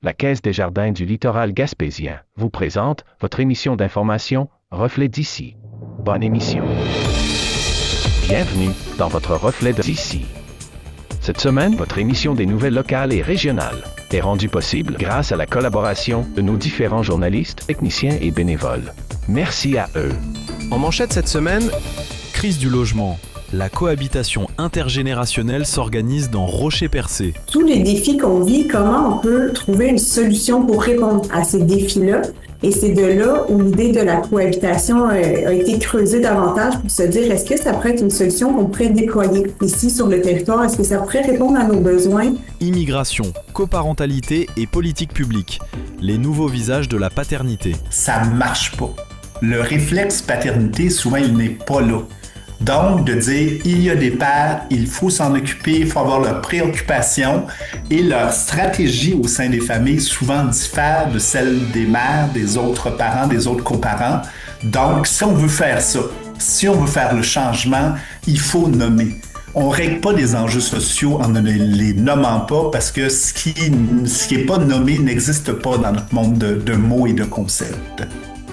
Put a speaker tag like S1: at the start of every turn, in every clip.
S1: La Caisse des Jardins du littoral gaspésien vous présente votre émission d'information Reflet d'ici. Bonne émission. Bienvenue dans votre Reflet d'ici. Cette semaine, votre émission des nouvelles locales et régionales est rendue possible grâce à la collaboration de nos différents journalistes, techniciens et bénévoles. Merci à eux.
S2: En manchette cette semaine, crise du logement. La cohabitation intergénérationnelle s'organise dans Rocher-Percé.
S3: Tous les défis qu'on vit, comment on peut trouver une solution pour répondre à ces défis-là? Et c'est de là où l'idée de la cohabitation a été creusée davantage pour se dire, est-ce que ça pourrait être une solution qu'on pourrait déployer ici sur le territoire? Est-ce que ça pourrait répondre à nos besoins?
S2: Immigration, coparentalité et politique publique. Les nouveaux visages de la paternité.
S4: Ça marche pas. Le réflexe paternité, souvent, il n'est pas là. Donc, de dire, il y a des pères, il faut s'en occuper, il faut avoir leur préoccupation et leur stratégie au sein des familles souvent diffère de celle des mères, des autres parents, des autres coparents. Donc, si on veut faire ça, si on veut faire le changement, il faut nommer. On ne règle pas les enjeux sociaux en ne les nommant pas parce que ce qui n'est pas nommé n'existe pas dans notre monde de mots et de concepts.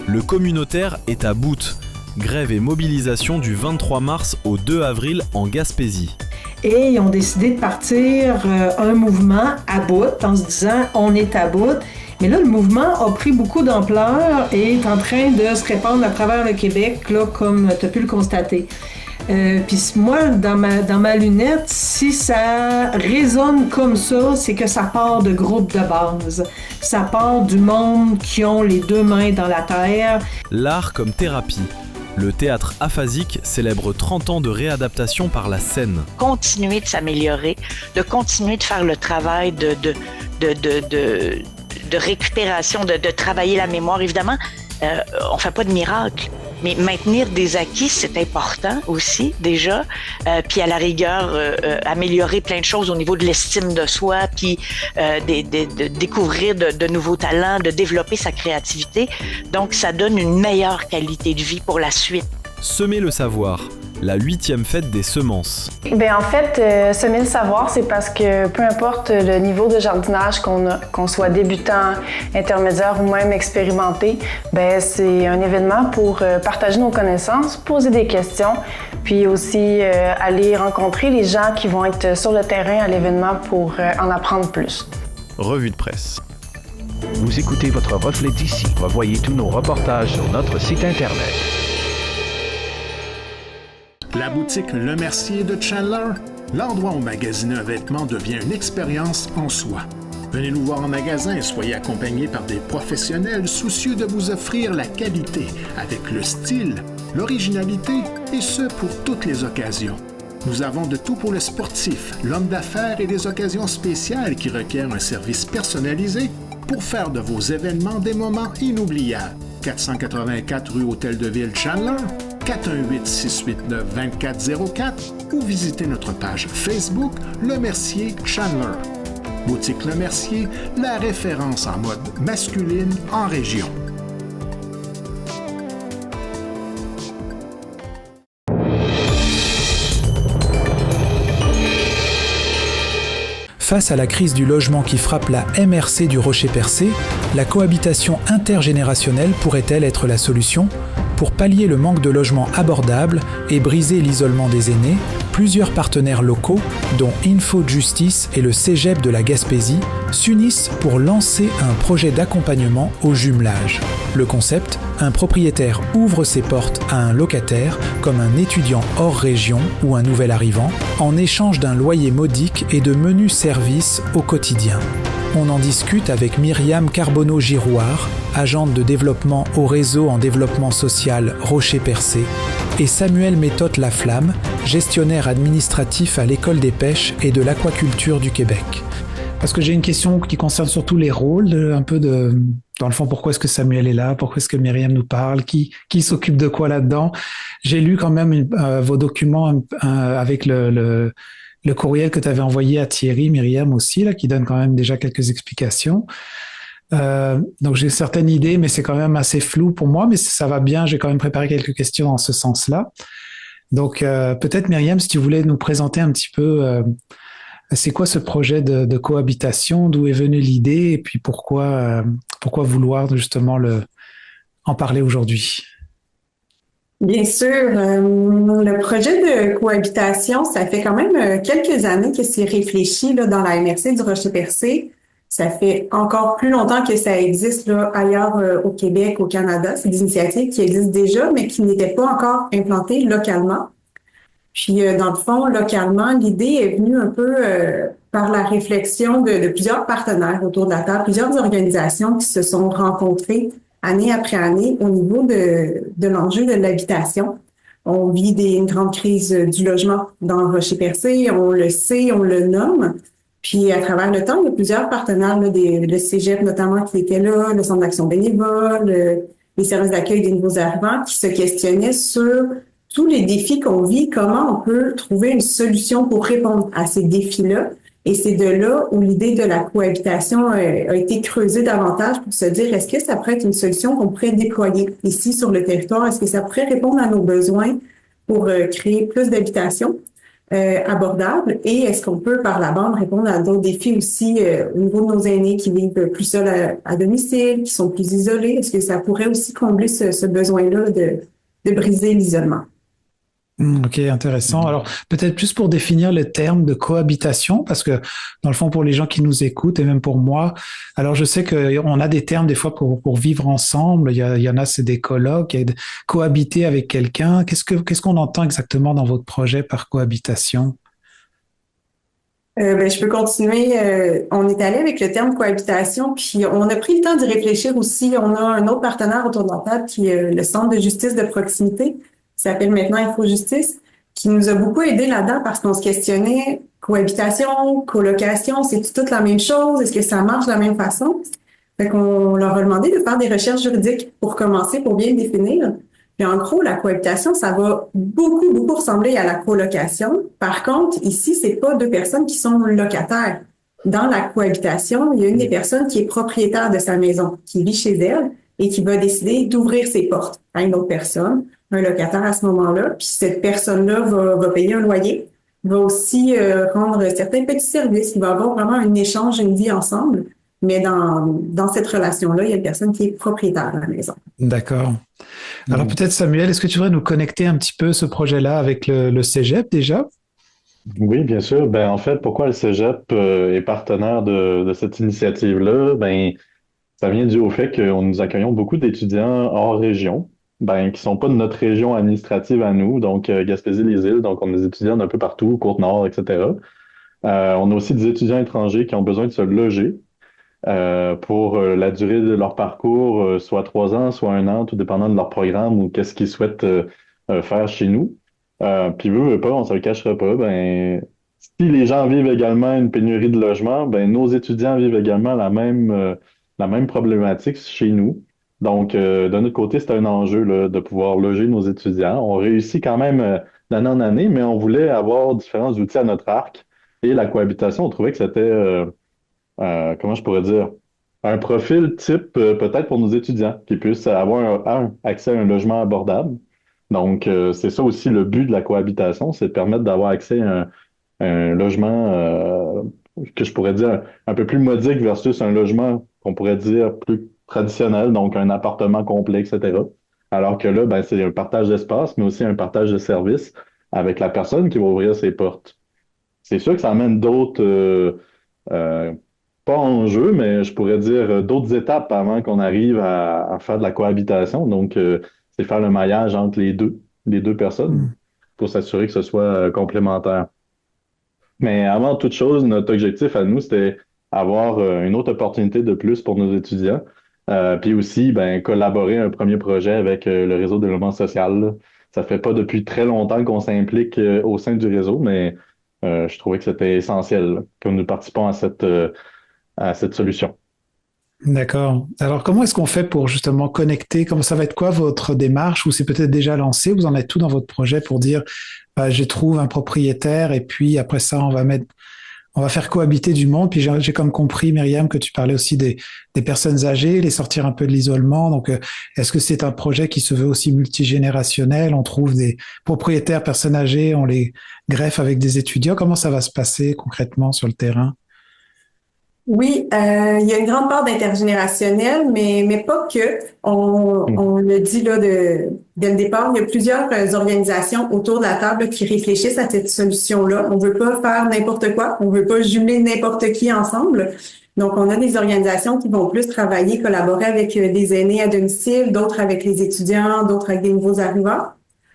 S2: Le communautaire est à bout. Grève et mobilisation du 23 mars au 2 avril en Gaspésie.
S5: Et ils ont décidé de partir un mouvement à bout en se disant on est à bout. Mais là, le mouvement a pris beaucoup d'ampleur et est en train de se répandre à travers le Québec, là, comme tu as pu le constater. Puis moi, dans ma lunette, si ça résonne comme ça, c'est que ça part de groupes de base. Ça part du monde qui ont les deux mains dans la terre.
S2: L'art comme thérapie. Le théâtre aphasique célèbre 30 ans de réadaptation par la scène.
S6: Continuer de s'améliorer, de continuer de faire le travail de récupération, de travailler la mémoire. Évidemment, on ne fait pas de miracle, mais maintenir des acquis, c'est important aussi, déjà. Puis à la rigueur, améliorer plein de choses au niveau de l'estime de soi, puis de découvrir de nouveaux talents, de développer sa créativité. Donc, ça donne une meilleure qualité de vie pour la suite.
S2: Semer le savoir, la 8e fête des semences.
S7: Bien, en fait, semer le savoir, c'est parce que peu importe le niveau de jardinage qu'on soit débutant, intermédiaire ou même expérimenté, bien, c'est un événement pour partager nos connaissances, poser des questions, puis aussi aller rencontrer les gens qui vont être sur le terrain à l'événement pour en apprendre plus.
S2: Revue de presse.
S1: Vous écoutez votre Reflet d'ici. Revoyez tous nos reportages sur notre site Internet.
S8: La boutique Le Mercier de Chandler, l'endroit où magasiner un vêtement devient une expérience en soi. Venez nous voir en magasin et soyez accompagnés par des professionnels soucieux de vous offrir la qualité avec le style, l'originalité et ce pour toutes les occasions. Nous avons de tout pour le sportif, l'homme d'affaires et des occasions spéciales qui requièrent un service personnalisé pour faire de vos événements des moments inoubliables. 484 rue Hôtel de Ville Chandler, 418-689-2404 ou visitez notre page Facebook Le Mercier Chandler. Boutique Le Mercier, la référence en mode masculine en région.
S9: Face à la crise du logement qui frappe la MRC du Rocher-Percé, la cohabitation intergénérationnelle pourrait-elle être la solution? Pour pallier le manque de logements abordables et briser l'isolement des aînés, plusieurs partenaires locaux, dont Info Justice et le Cégep de la Gaspésie, s'unissent pour lancer un projet d'accompagnement au jumelage. Le concept, un propriétaire ouvre ses portes à un locataire, comme un étudiant hors région ou un nouvel arrivant, en échange d'un loyer modique et de menus services au quotidien. On en discute avec Myriam Carbonneau-Girouard, agente de développement au réseau en développement social Rocher-Percé, et Samuel Méthode-Laflamme, gestionnaire administratif à l'École des pêches et de l'aquaculture du Québec.
S10: Parce que j'ai une question qui concerne surtout les rôles, dans le fond, pourquoi est-ce que Samuel est là, pourquoi est-ce que Myriam nous parle, qui s'occupe de quoi là-dedans. J'ai lu quand même vos documents avec le courriel que tu avais envoyé à Thierry, Myriam aussi, là, qui donne quand même déjà quelques explications. Donc j'ai certaines idées, mais c'est quand même assez flou pour moi, mais ça va bien, j'ai quand même préparé quelques questions dans ce sens-là. Donc peut-être Myriam, si tu voulais nous présenter un petit peu C'est quoi ce projet de cohabitation? D'où est venue l'idée? Et puis pourquoi vouloir justement en parler aujourd'hui?
S3: Bien sûr, le projet de cohabitation, ça fait quand même quelques années que c'est réfléchi là, dans la MRC du Rocher-Percé. Ça fait encore plus longtemps que ça existe là, ailleurs au Québec, au Canada. C'est des initiatives qui existent déjà, mais qui n'étaient pas encore implantées localement. Puis, dans le fond, localement, l'idée est venue un peu par la réflexion de plusieurs partenaires autour de la table, plusieurs organisations qui se sont rencontrées année après année au niveau de l'enjeu de l'habitation. On vit une grande crise du logement dans le Rocher-Percé, on le sait, on le nomme. Puis, à travers le temps, il y a plusieurs partenaires, là, le Cégep notamment qui était là, le Centre d'action bénévole, les services d'accueil des nouveaux arrivants qui se questionnaient sur tous les défis qu'on vit, comment on peut trouver une solution pour répondre à ces défis-là. Et c'est de là où l'idée de la cohabitation a été creusée davantage pour se dire, est-ce que ça pourrait être une solution qu'on pourrait déployer ici sur le territoire? Est-ce que ça pourrait répondre à nos besoins pour créer plus d'habitations abordables? Et est-ce qu'on peut, par la bande, répondre à d'autres défis aussi au niveau de nos aînés qui vivent plus seuls à domicile, qui sont plus isolés? Est-ce que ça pourrait aussi combler ce besoin-là de briser l'isolement?
S10: Ok, intéressant. Alors, peut-être plus pour définir le terme de cohabitation, parce que dans le fond, pour les gens qui nous écoutent et même pour moi, alors je sais qu'on a des termes des fois pour vivre ensemble. Il y en a, c'est des colocs, il y a cohabiter avec quelqu'un. Qu'est-ce qu'on entend exactement dans votre projet par cohabitation?
S3: Je peux continuer. On est allé avec le terme cohabitation, puis on a pris le temps d'y réfléchir aussi. On a un autre partenaire autour de la table qui est le Centre de justice de proximité, qui s'appelle maintenant InfoJustice, qui nous a beaucoup aidé là-dedans parce qu'on se questionnait cohabitation, colocation, c'est toute la même chose? Est-ce que ça marche de la même façon? Fait qu'on leur a demandé de faire des recherches juridiques pour commencer, pour bien le définir. Puis en gros, la cohabitation, ça va beaucoup, beaucoup ressembler à la colocation. Par contre, ici, c'est pas deux personnes qui sont locataires. Dans la cohabitation, il y a une des personnes qui est propriétaire de sa maison, qui vit chez elle et qui va décider d'ouvrir ses portes à une autre personne, un locataire à ce moment-là. Puis cette personne-là va payer un loyer, va aussi rendre certains petits services. Il va avoir vraiment un échange, une vie ensemble. Mais dans cette relation-là, il y a une personne qui est propriétaire de la maison.
S10: D'accord. Alors peut-être Samuel, est-ce que tu voudrais nous connecter un petit peu ce projet-là avec le Cégep déjà?
S11: Oui, bien sûr. Ben, en fait, pourquoi le Cégep est partenaire de cette initiative-là? Ben, ça vient dû au fait que nous accueillons beaucoup d'étudiants hors région, ben, qui sont pas de notre région administrative à nous, donc Gaspésie-les-Îles, donc on a des étudiants d'un peu partout, Côte-Nord, etc. On a aussi des étudiants étrangers qui ont besoin de se loger pour la durée de leur parcours, soit 3 ans, soit 1 an, tout dépendant de leur programme ou qu'est-ce qu'ils souhaitent faire chez nous. Puis veut pas, on se le cachera pas, ben, si les gens vivent également une pénurie de logement, ben, nos étudiants vivent également la même problématique chez nous. Donc, de notre côté, c'est un enjeu là, de pouvoir loger nos étudiants. On réussit quand même d'année en année, mais on voulait avoir différents outils à notre arc. Et la cohabitation, on trouvait que c'était, comment je pourrais dire, un profil type peut-être pour nos étudiants, qui puissent avoir accès à un logement abordable. Donc, c'est ça aussi le but de la cohabitation, c'est de permettre d'avoir accès à un logement que je pourrais dire un peu plus modique versus un logement qu'on pourrait dire plus traditionnel, donc un appartement complet, etc. Alors que là, ben, c'est un partage d'espace, mais aussi un partage de services avec la personne qui va ouvrir ses portes. C'est sûr que ça amène d'autres, pas enjeux, mais je pourrais dire d'autres étapes avant qu'on arrive à faire de la cohabitation. Donc, c'est faire le maillage entre les deux personnes pour s'assurer que ce soit complémentaire. Mais avant toute chose, notre objectif à nous, c'était avoir une autre opportunité de plus pour nos étudiants. Puis aussi, ben, collaborer un premier projet avec le réseau de développement social. Là. Ça fait pas depuis très longtemps qu'on s'implique au sein du réseau, mais je trouvais que c'était essentiel là, que nous participons à cette solution.
S10: D'accord. Alors, comment est-ce qu'on fait pour justement connecter? Comment ça va être quoi votre démarche? Ou c'est peut-être déjà lancé? Vous en êtes tout dans votre projet pour dire, je trouve un propriétaire et puis après ça, on va faire cohabiter du monde. Puis j'ai comme compris, Myriam, que tu parlais aussi des personnes âgées, les sortir un peu de l'isolement. Donc, est-ce que c'est un projet qui se veut aussi multigénérationnel? On trouve des propriétaires personnes âgées, on les greffe avec des étudiants. Comment ça va se passer concrètement sur le terrain?
S3: Oui, il y a une grande part d'intergénérationnel, mais pas que. On le dit là dès le départ, il y a plusieurs organisations autour de la table qui réfléchissent à cette solution-là. On veut pas faire n'importe quoi, on veut pas jumeler n'importe qui ensemble. Donc, on a des organisations qui vont plus travailler, collaborer avec des aînés à domicile, d'autres avec les étudiants, d'autres avec des nouveaux arrivants.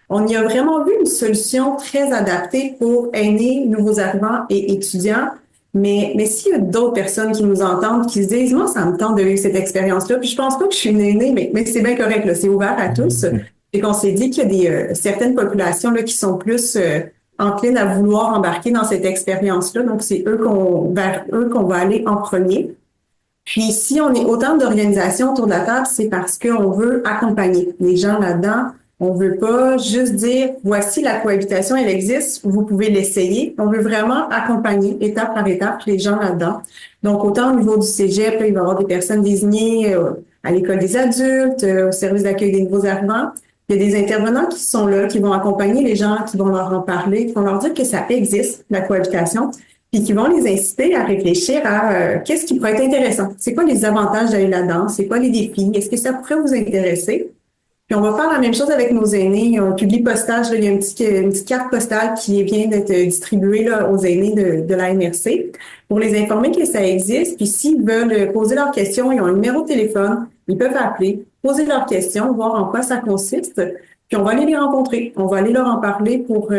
S3: On y a vraiment vu une solution très adaptée pour aînés, nouveaux arrivants et étudiants. Mais s'il y a d'autres personnes qui nous entendent, qui se disent, moi, ça me tente de vivre cette expérience-là, puis je pense pas que je suis une aînée, mais c'est bien correct, là, c'est ouvert à tous. Et qu'on s'est dit qu'il y a certaines populations là qui sont plus enclines à vouloir embarquer dans cette expérience-là. Donc, c'est vers eux qu'on va aller en premier. Puis, si on est autant d'organisations autour de la table, c'est parce qu'on veut accompagner les gens là-dedans. On veut pas juste dire, voici la cohabitation, elle existe, vous pouvez l'essayer. On veut vraiment accompagner étape par étape les gens là-dedans. Donc, autant au niveau du cégep, là, il va y avoir des personnes désignées à l'école des adultes, au service d'accueil des nouveaux arrivants. Il y a des intervenants qui sont là, qui vont accompagner les gens, qui vont leur en parler, qui vont leur dire que ça existe, la cohabitation, puis qui vont les inciter à réfléchir à qu'est-ce qui pourrait être intéressant. C'est quoi les avantages d'aller là-dedans? C'est quoi les défis? Est-ce que ça pourrait vous intéresser? Puis on va faire la même chose avec nos aînés. Il y a un public postage, là, il y a une petite carte postale qui vient d'être distribuée là, aux aînés de la MRC pour les informer que ça existe. Puis s'ils veulent poser leurs questions, ils ont un numéro de téléphone, ils peuvent appeler, poser leurs questions, voir en quoi ça consiste. Puis on va aller les rencontrer, on va aller leur en parler pour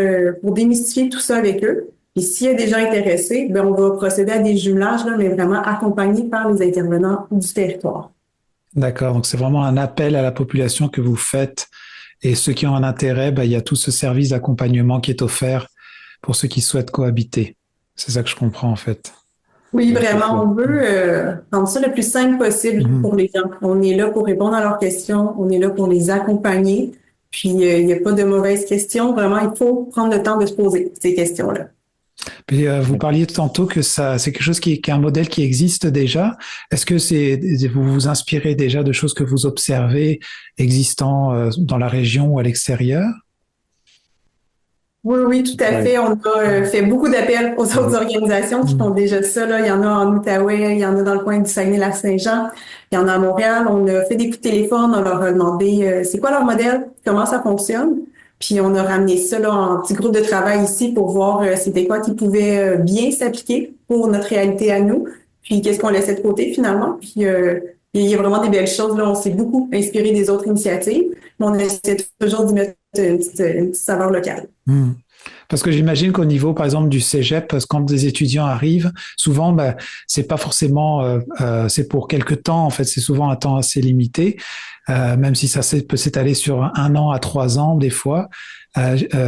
S3: démystifier tout ça avec eux. Puis s'il y a des gens intéressés, ben on va procéder à des jumelages, là, mais vraiment accompagnés par les intervenants du territoire.
S10: D'accord, donc c'est vraiment un appel à la population que vous faites et ceux qui ont un intérêt, il y a tout ce service d'accompagnement qui est offert pour ceux qui souhaitent cohabiter. C'est ça que je comprends en fait.
S3: Oui, vraiment, on veut rendre ça le plus simple possible pour les gens. On est là pour répondre à leurs questions, on est là pour les accompagner, puis il n'y a pas de mauvaises questions. Vraiment, il faut prendre le temps de se poser ces questions-là.
S10: Puis, vous parliez tantôt que c'est quelque chose qui est un modèle qui existe déjà. Est-ce que vous vous inspirez déjà de choses que vous observez existant dans la région ou à l'extérieur?
S3: Oui, tout à fait. On a fait beaucoup d'appels aux autres organisations qui font déjà ça. Là. Il y en a en Outaouais, il y en a dans le coin du Saguenay-Lac-Saint-Jean, il y en a à Montréal. On a fait des coups de téléphone, on leur a demandé c'est quoi leur modèle, comment ça fonctionne. Puis on a ramené ça là, en petit groupe de travail ici pour voir c'était quoi qui pouvait bien s'appliquer pour notre réalité à nous. Puis qu'est-ce qu'on laissait de côté finalement. Puis il y a vraiment des belles choses. Là, on s'est beaucoup inspiré des autres initiatives, mais on essaie toujours d'y mettre une petite saveur locale.
S10: Parce que j'imagine qu'au niveau, par exemple, du cégep, quand des étudiants arrivent, souvent, c'est pas forcément, c'est pour quelque temps. En fait, c'est souvent un temps assez limité, même si ça peut s'étaler sur 1 an à 3 ans des fois.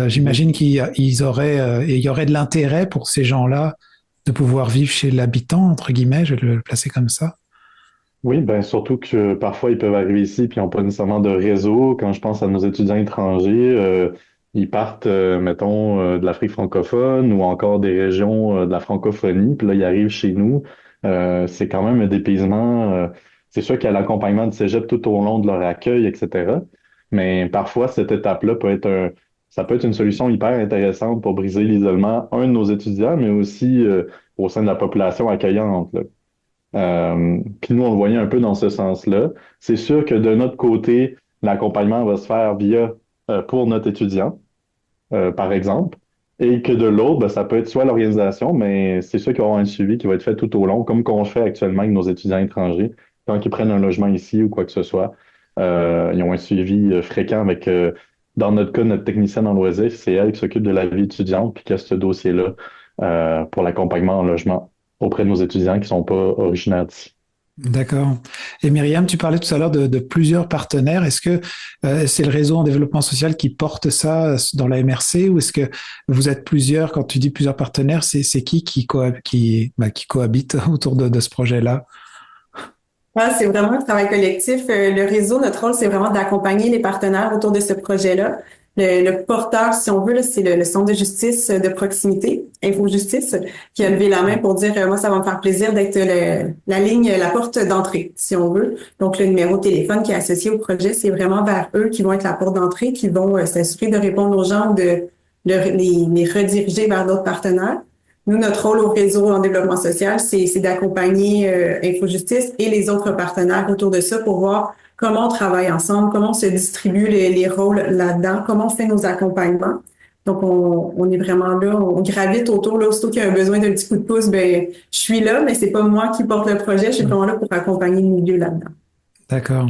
S10: J'imagine qu'il y aurait de l'intérêt pour ces gens-là de pouvoir vivre chez l'habitant, entre guillemets. Je vais le placer comme ça.
S11: Oui, surtout que parfois ils peuvent arriver ici puis ils n'ont pas nécessairement de réseau. Quand je pense à nos étudiants étrangers, ils partent, mettons, de l'Afrique francophone ou encore des régions de la francophonie, puis là, ils arrivent chez nous. C'est quand même un dépaysement. C'est sûr qu'il y a l'accompagnement de cégep tout au long de leur accueil, etc. Mais parfois, cette étape-là ça peut être une solution hyper intéressante pour briser l'isolement, de nos étudiants, mais aussi au sein de la population accueillante, là. Puis nous, on le voyait un peu dans ce sens-là. C'est sûr que de notre côté, l'accompagnement va se faire pour notre étudiant, par exemple, et que de l'autre, ça peut être soit l'organisation, mais c'est sûr qu'il va y avoir un suivi qui va être fait tout au long, comme qu'on fait actuellement avec nos étudiants étrangers. Quand ils prennent un logement ici ou quoi que ce soit, ils ont un suivi fréquent avec, dans notre cas, notre technicienne en loisirs, c'est elle qui s'occupe de la vie étudiante, puis qui a ce dossier-là pour l'accompagnement en logement auprès de nos étudiants qui ne sont pas originaires d'ici.
S10: D'accord. Et Myriam, tu parlais tout à l'heure de plusieurs partenaires. Est-ce que c'est le réseau en développement social qui porte ça dans la MRC ou est-ce que vous êtes plusieurs? Quand tu dis plusieurs partenaires, c'est qui cohabite autour de ce projet-là?
S3: Ouais, c'est vraiment un travail collectif. Le réseau, notre rôle, c'est vraiment d'accompagner les partenaires autour de ce projet-là. Le porteur, si on veut, là, c'est le centre de justice de proximité. Infojustice qui a levé la main pour dire moi, ça va me faire plaisir d'être la porte d'entrée, si on veut. Donc, le numéro de téléphone qui est associé au projet, c'est vraiment vers eux qui vont être la porte d'entrée, qui vont s'assurer de répondre aux gens, de les rediriger vers d'autres partenaires. Nous, notre rôle au réseau en développement social, c'est d'accompagner Infojustice et les autres partenaires autour de ça pour voir comment on travaille ensemble, comment on se distribue les rôles là-dedans, comment on fait nos accompagnements. Donc, on est vraiment là, on gravite autour, là, aussitôt qu'il y a un besoin d'un petit coup de pouce, ben, je suis là, mais c'est pas moi qui porte le projet, je suis vraiment là pour accompagner le milieu là-dedans.
S10: D'accord.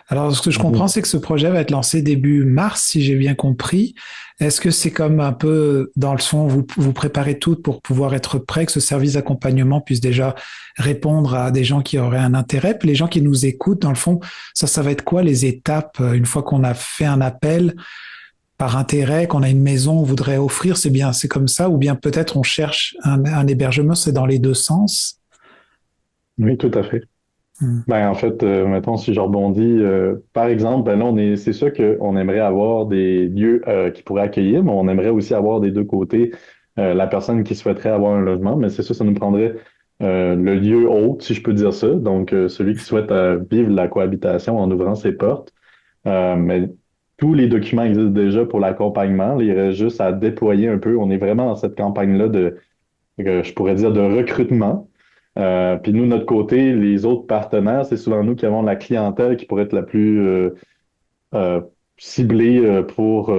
S10: Alors, ce que je comprends, c'est que ce projet va être lancé début mars, si j'ai bien compris. Est-ce que c'est comme un peu, dans le fond, vous préparez tout pour pouvoir être prêt, que ce service d'accompagnement puisse déjà répondre à des gens qui auraient un intérêt? Puis les gens qui nous écoutent, dans le fond, ça va être quoi les étapes une fois qu'on a fait un appel par intérêt, qu'on a une maison, on voudrait offrir, c'est comme ça, ou bien peut-être on cherche un hébergement, c'est dans les deux sens?
S11: Oui, tout à fait. Ben, en fait, mettons, si je rebondis, par exemple, ben là, c'est sûr qu'on aimerait avoir des lieux qui pourraient accueillir, mais on aimerait aussi avoir des deux côtés la personne qui souhaiterait avoir un logement, mais c'est sûr, ça nous prendrait le lieu hôte, si je peux dire ça, donc celui qui souhaite vivre la cohabitation en ouvrant ses portes. Mais tous les documents existent déjà pour l'accompagnement, il reste juste à déployer un peu. On est vraiment dans cette campagne-là je pourrais dire, de recrutement. Puis nous, notre côté, les autres partenaires, c'est souvent nous qui avons la clientèle qui pourrait être la plus ciblée pour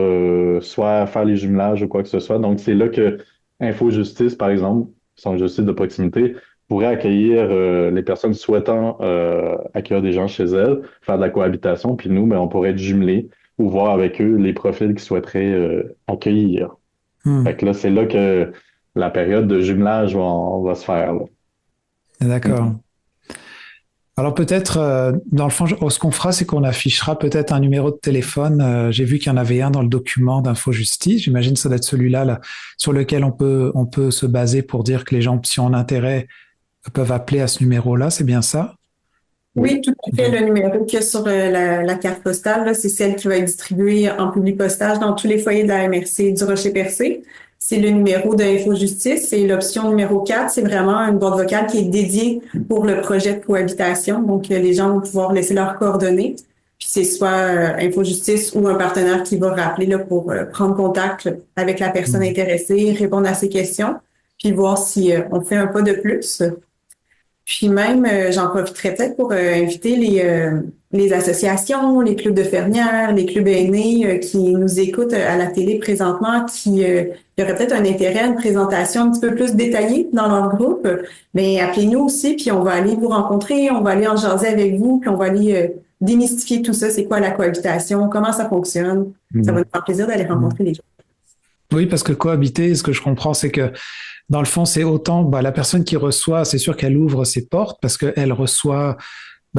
S11: soit faire les jumelages ou quoi que ce soit. Donc, c'est là que Infojustice, par exemple, son justice de proximité, pourrait accueillir les personnes souhaitant accueillir des gens chez elles, faire de la cohabitation. Puis nous, ben, on pourrait être jumelés ou voir avec eux les profils qu'ils souhaiteraient accueillir. Fait que là, c'est là que la période de jumelage va se faire, là.
S10: D'accord. Alors peut-être, dans le fond, ce qu'on fera, c'est qu'on affichera peut-être un numéro de téléphone. J'ai vu qu'il y en avait un dans le document d'Infojustice. J'imagine que ça doit être celui-là là, sur lequel on peut se baser pour dire que les gens, si ont intérêt, peuvent appeler à ce numéro-là. C'est bien ça?
S3: Oui, tout à fait. Le numéro qu'il y a sur la carte postale, là, c'est celle qui va être distribuée en public postage dans tous les foyers de la MRC du Rocher-Percé. C'est le numéro d'Infojustice. Et l'option numéro 4, c'est vraiment une boîte vocale qui est dédiée pour le projet de cohabitation. Donc, les gens vont pouvoir laisser leurs coordonnées. Puis c'est soit Infojustice ou un partenaire qui va rappeler là, pour prendre contact avec la personne intéressée, répondre à ses questions, puis voir si on fait un pas de plus. Puis même, j'en profiterai peut-être pour inviter les associations, les clubs de fermières, les clubs aînés qui nous écoutent à la télé présentement, qui y aurait peut-être un intérêt à une présentation un petit peu plus détaillée dans leur groupe. Mais appelez-nous aussi, puis on va aller vous rencontrer, on va aller en jaser avec vous, puis on va aller démystifier tout ça. C'est quoi la cohabitation, comment ça fonctionne. Ça va nous faire plaisir d'aller rencontrer les gens.
S10: Oui, parce que cohabiter, ce que je comprends, c'est que dans le fond, c'est autant la personne qui reçoit, c'est sûr qu'elle ouvre ses portes parce qu'elle reçoit,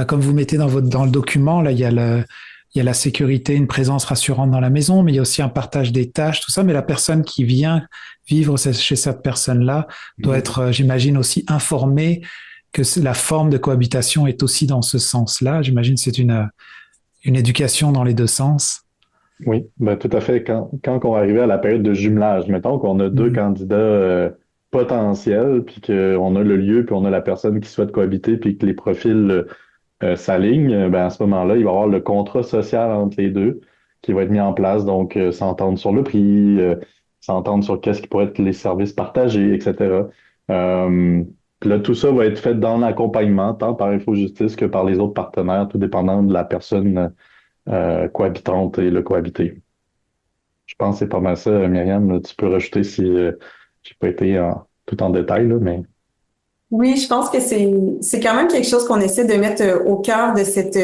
S10: comme vous mettez dans le document, là, il y a la sécurité, une présence rassurante dans la maison, mais il y a aussi un partage des tâches, tout ça. Mais la personne qui vient vivre chez cette personne-là doit être, j'imagine, aussi informée que la forme de cohabitation est aussi dans ce sens-là. J'imagine que c'est une éducation dans les deux sens.
S11: Oui, ben tout à fait. Quand on va arriver à la période de jumelage, mettons qu'on a deux candidats potentiels, puis qu'on a le lieu, puis on a la personne qui souhaite cohabiter, puis que les profils s'alignent, ben à ce moment-là, il va y avoir le contrat social entre les deux qui va être mis en place, donc s'entendre sur le prix, s'entendre sur qu'est-ce qui pourrait être les services partagés, etc. Puis là, tout ça va être fait dans l'accompagnement, tant par Infojustice que par les autres partenaires, tout dépendant de la personne cohabitante et le cohabité. Je pense que c'est pas mal ça, Myriam. Là, tu peux rajouter si j'ai pas été tout en détail, là, mais...
S3: Oui, je pense que c'est quand même quelque chose qu'on essaie de mettre au cœur de cette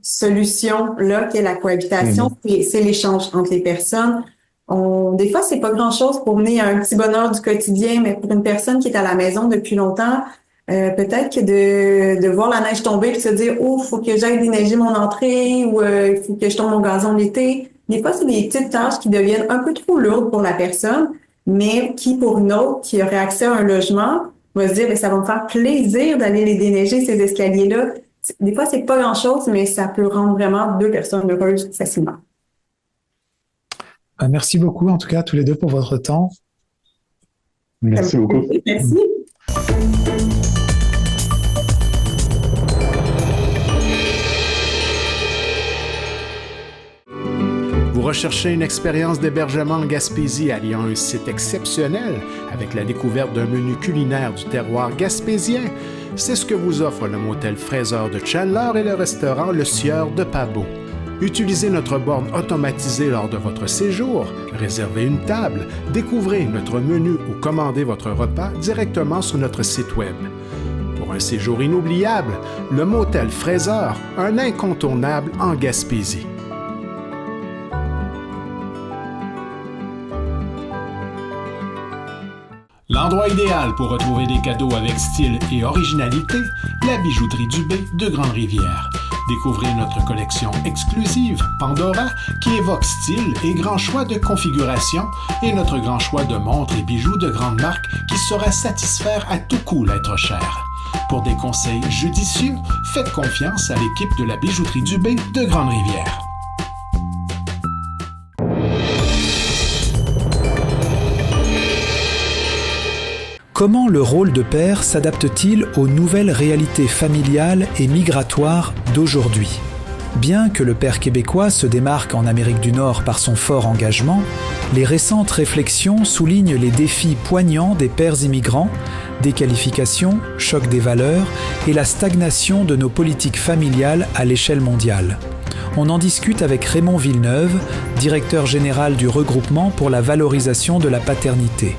S3: solution-là, qui est la cohabitation. C'est l'échange entre les personnes. Des fois, c'est pas grand-chose pour mener à un petit bonheur du quotidien, mais pour une personne qui est à la maison depuis longtemps, peut-être que de voir la neige tomber et de se dire « Oh, faut que j'aille déneiger mon entrée » ou « Il faut que je tombe mon gazon l'été ». Des fois, c'est des petites tâches qui deviennent un peu trop lourdes pour la personne, mais qui, pour une autre qui aurait accès à un logement, va se dire, ça va me faire plaisir d'aller les déneiger, ces escaliers-là. Des fois, c'est pas grand-chose, mais ça peut rendre vraiment deux personnes heureuses facilement.
S10: Merci beaucoup, en tout cas, tous les deux pour votre temps.
S11: Merci beaucoup.
S3: Merci.
S8: Vous recherchez une expérience d'hébergement en Gaspésie alliant un site exceptionnel avec la découverte d'un menu culinaire du terroir gaspésien? C'est ce que vous offre le motel Fraser de Chandler et le restaurant Le Sieur de Pabeau. Utilisez notre borne automatisée lors de votre séjour, réservez une table, découvrez notre menu ou commandez votre repas directement sur notre site web. Pour un séjour inoubliable, le motel Fraser, un incontournable en Gaspésie. L'endroit idéal pour retrouver des cadeaux avec style et originalité, la bijouterie Dubé de Grande-Rivière. Découvrez notre collection exclusive, Pandora, qui évoque style et grand choix de configuration, et notre grand choix de montres et bijoux de grande marque qui saura satisfaire à tout coup l'être cher. Pour des conseils judicieux, faites confiance à l'équipe de la bijouterie Dubé de Grande-Rivière.
S9: Comment le rôle de père s'adapte-t-il aux nouvelles réalités familiales et migratoires d'aujourd'hui ? Bien que le père québécois se démarque en Amérique du Nord par son fort engagement, les récentes réflexions soulignent les défis poignants des pères immigrants, déqualification, choc des valeurs et la stagnation de nos politiques familiales à l'échelle mondiale. On en discute avec Raymond Villeneuve, directeur général du regroupement pour la valorisation de la paternité.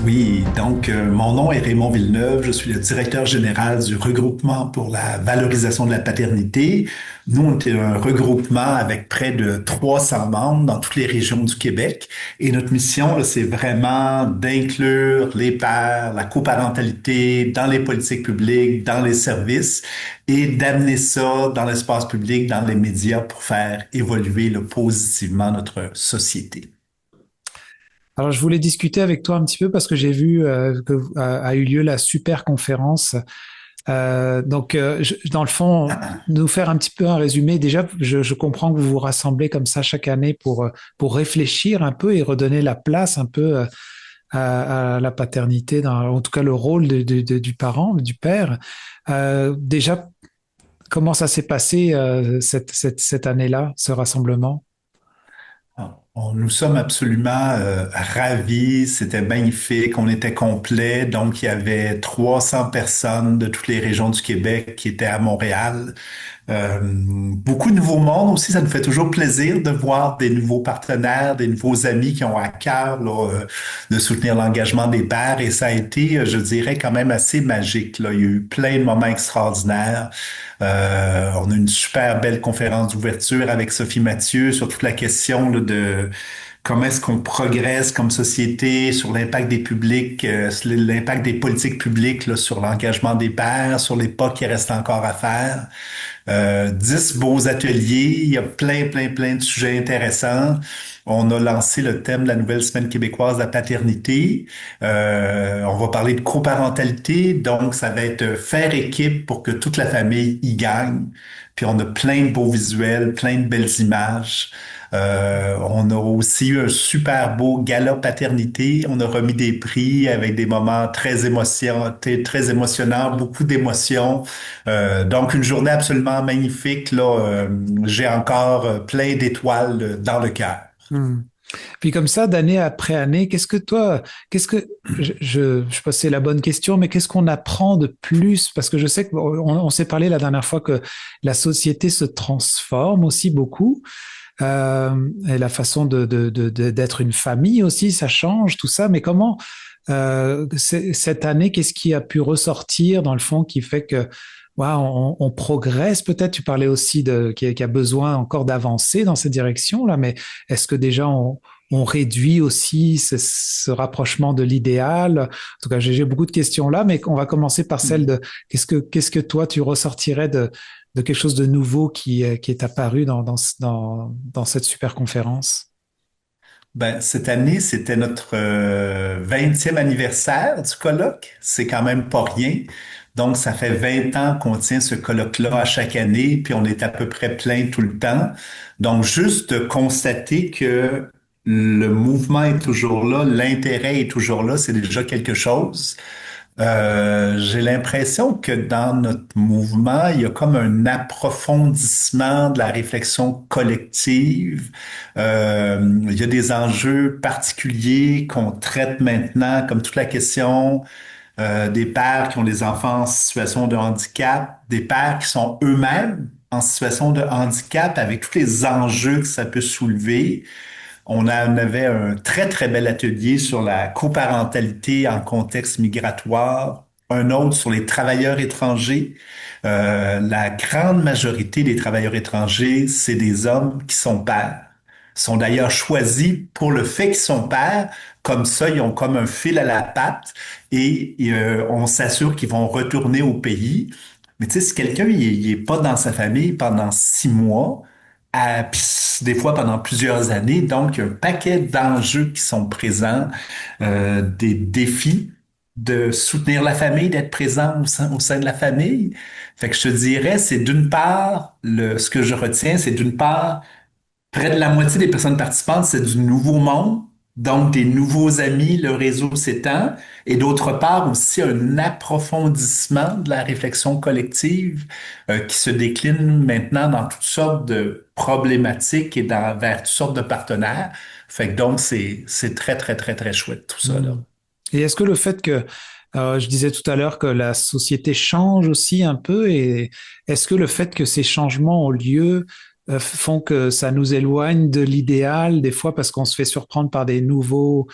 S4: Oui, donc mon nom est Raymond Villeneuve, je suis le directeur général du regroupement pour la valorisation de la paternité. Nous, on est un regroupement avec près de 300 membres dans toutes les régions du Québec et notre mission, là, c'est vraiment d'inclure les pères, la coparentalité dans les politiques publiques, dans les services et d'amener ça dans l'espace public, dans les médias pour faire évoluer là, positivement notre société.
S10: Alors, je voulais discuter avec toi un petit peu parce que j'ai vu que a eu lieu la super conférence. Dans le fond, nous faire un petit peu un résumé. Déjà, je comprends que vous vous rassemblez comme ça chaque année pour réfléchir un peu et redonner la place un peu à la paternité, en tout cas le rôle du parent, du père. Déjà, comment ça s'est passé cette année-là, ce rassemblement?
S4: Nous sommes absolument ravis, c'était magnifique, on était complet, donc il y avait 300 personnes de toutes les régions du Québec qui étaient à Montréal. Beaucoup de nouveaux mondes aussi, ça nous fait toujours plaisir de voir des nouveaux partenaires, des nouveaux amis qui ont à cœur là, de soutenir l'engagement des pères et ça a été, je dirais, quand même assez magique. Là. Il y a eu plein de moments extraordinaires. On a une super belle conférence d'ouverture avec Sophie Mathieu sur toute la question là, de comment est-ce qu'on progresse comme société sur l'impact des publics, l'impact des politiques publiques là, sur l'engagement des pères, sur les pas qui restent encore à faire. 10 beaux ateliers, il y a plein de sujets intéressants. On a lancé le thème de la nouvelle semaine québécoise de la paternité. On va parler de coparentalité, donc ça va être faire équipe pour que toute la famille y gagne. Puis on a plein de beaux visuels, plein de belles images. On a aussi eu un super beau gala paternité. On a remis des prix avec des moments très émotionnants, beaucoup d'émotions. Donc une journée absolument magnifique. Là, j'ai encore plein d'étoiles dans le cœur.
S10: Puis comme ça, d'année après année, je sais pas si c'est la bonne question, mais qu'est-ce qu'on apprend de plus? Parce que je sais qu'on s'est parlé la dernière fois que la société se transforme aussi beaucoup. Et la façon d'être une famille aussi, ça change, tout ça. Mais comment, cette année, qu'est-ce qui a pu ressortir dans le fond qui fait que on progresse peut-être? Tu parlais aussi qu'il y a besoin encore d'avancer dans cette direction-là, mais est-ce que déjà on réduit aussi ce rapprochement de l'idéal? En tout cas, j'ai beaucoup de questions là, mais on va commencer par celle de qu'est-ce que toi tu ressortirais de quelque chose de nouveau qui est apparu dans cette super conférence?
S4: Ben, cette année, c'était notre 20e anniversaire du colloque. C'est quand même pas rien. Donc, ça fait 20 ans qu'on tient ce colloque-là à chaque année, puis on est à peu près plein tout le temps. Donc, juste de constater que le mouvement est toujours là, l'intérêt est toujours là, c'est déjà quelque chose. J'ai l'impression que dans notre mouvement, il y a comme un approfondissement de la réflexion collective. Il y a des enjeux particuliers qu'on traite maintenant, comme toute la question des pères qui ont des enfants en situation de handicap, des pères qui sont eux-mêmes en situation de handicap avec tous les enjeux que ça peut soulever. On avait un très, très bel atelier sur la coparentalité en contexte migratoire, un autre sur les travailleurs étrangers. La grande majorité des travailleurs étrangers, c'est des hommes qui sont pères. Ils sont d'ailleurs choisis pour le fait qu'ils sont pères. Comme ça, ils ont comme un fil à la patte et on s'assure qu'ils vont retourner au pays. Mais tu sais, si quelqu'un il est pas dans sa famille pendant 6 mois, puis des fois pendant plusieurs années. Donc, il y a un paquet d'enjeux qui sont présents, des défis de soutenir la famille, d'être présent au sein de la famille. Fait que je te dirais, c'est d'une part, ce que je retiens, c'est d'une part près de la moitié des personnes participantes, c'est du nouveau monde, donc des nouveaux amis, le réseau s'étend, et d'autre part aussi un approfondissement de la réflexion collective qui se décline maintenant dans toutes sortes de problématiques et vers toutes sortes de partenaires. Fait que donc c'est très très très très chouette tout ça là.
S10: Et est-ce que le fait que, je disais tout à l'heure que la société change aussi un peu, et est-ce que le fait que ces changements ont lieu font que ça nous éloigne de l'idéal, des fois parce qu'on se fait surprendre par des nouveaux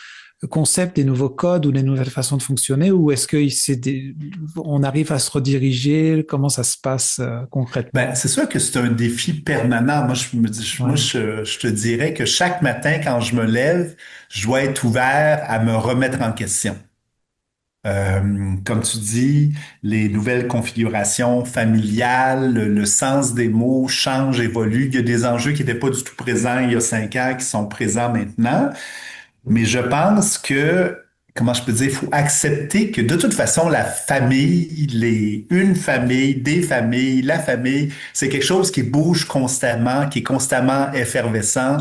S10: concepts, des nouveaux codes ou des nouvelles façons de fonctionner, ou est-ce que on arrive à se rediriger? Comment ça se passe concrètement?
S4: Ben, c'est sûr que c'est un défi permanent. Moi, je te dirais que chaque matin, quand je me lève, je dois être ouvert à me remettre en question. Comme tu dis, les nouvelles configurations familiales, le sens des mots change, évolue. Il y a des enjeux qui n'étaient pas du tout présents il y a 5 ans, qui sont présents maintenant. Mais je pense que, comment je peux dire, il faut accepter que de toute façon, la famille, une famille, des familles, la famille, c'est quelque chose qui bouge constamment, qui est constamment effervescent.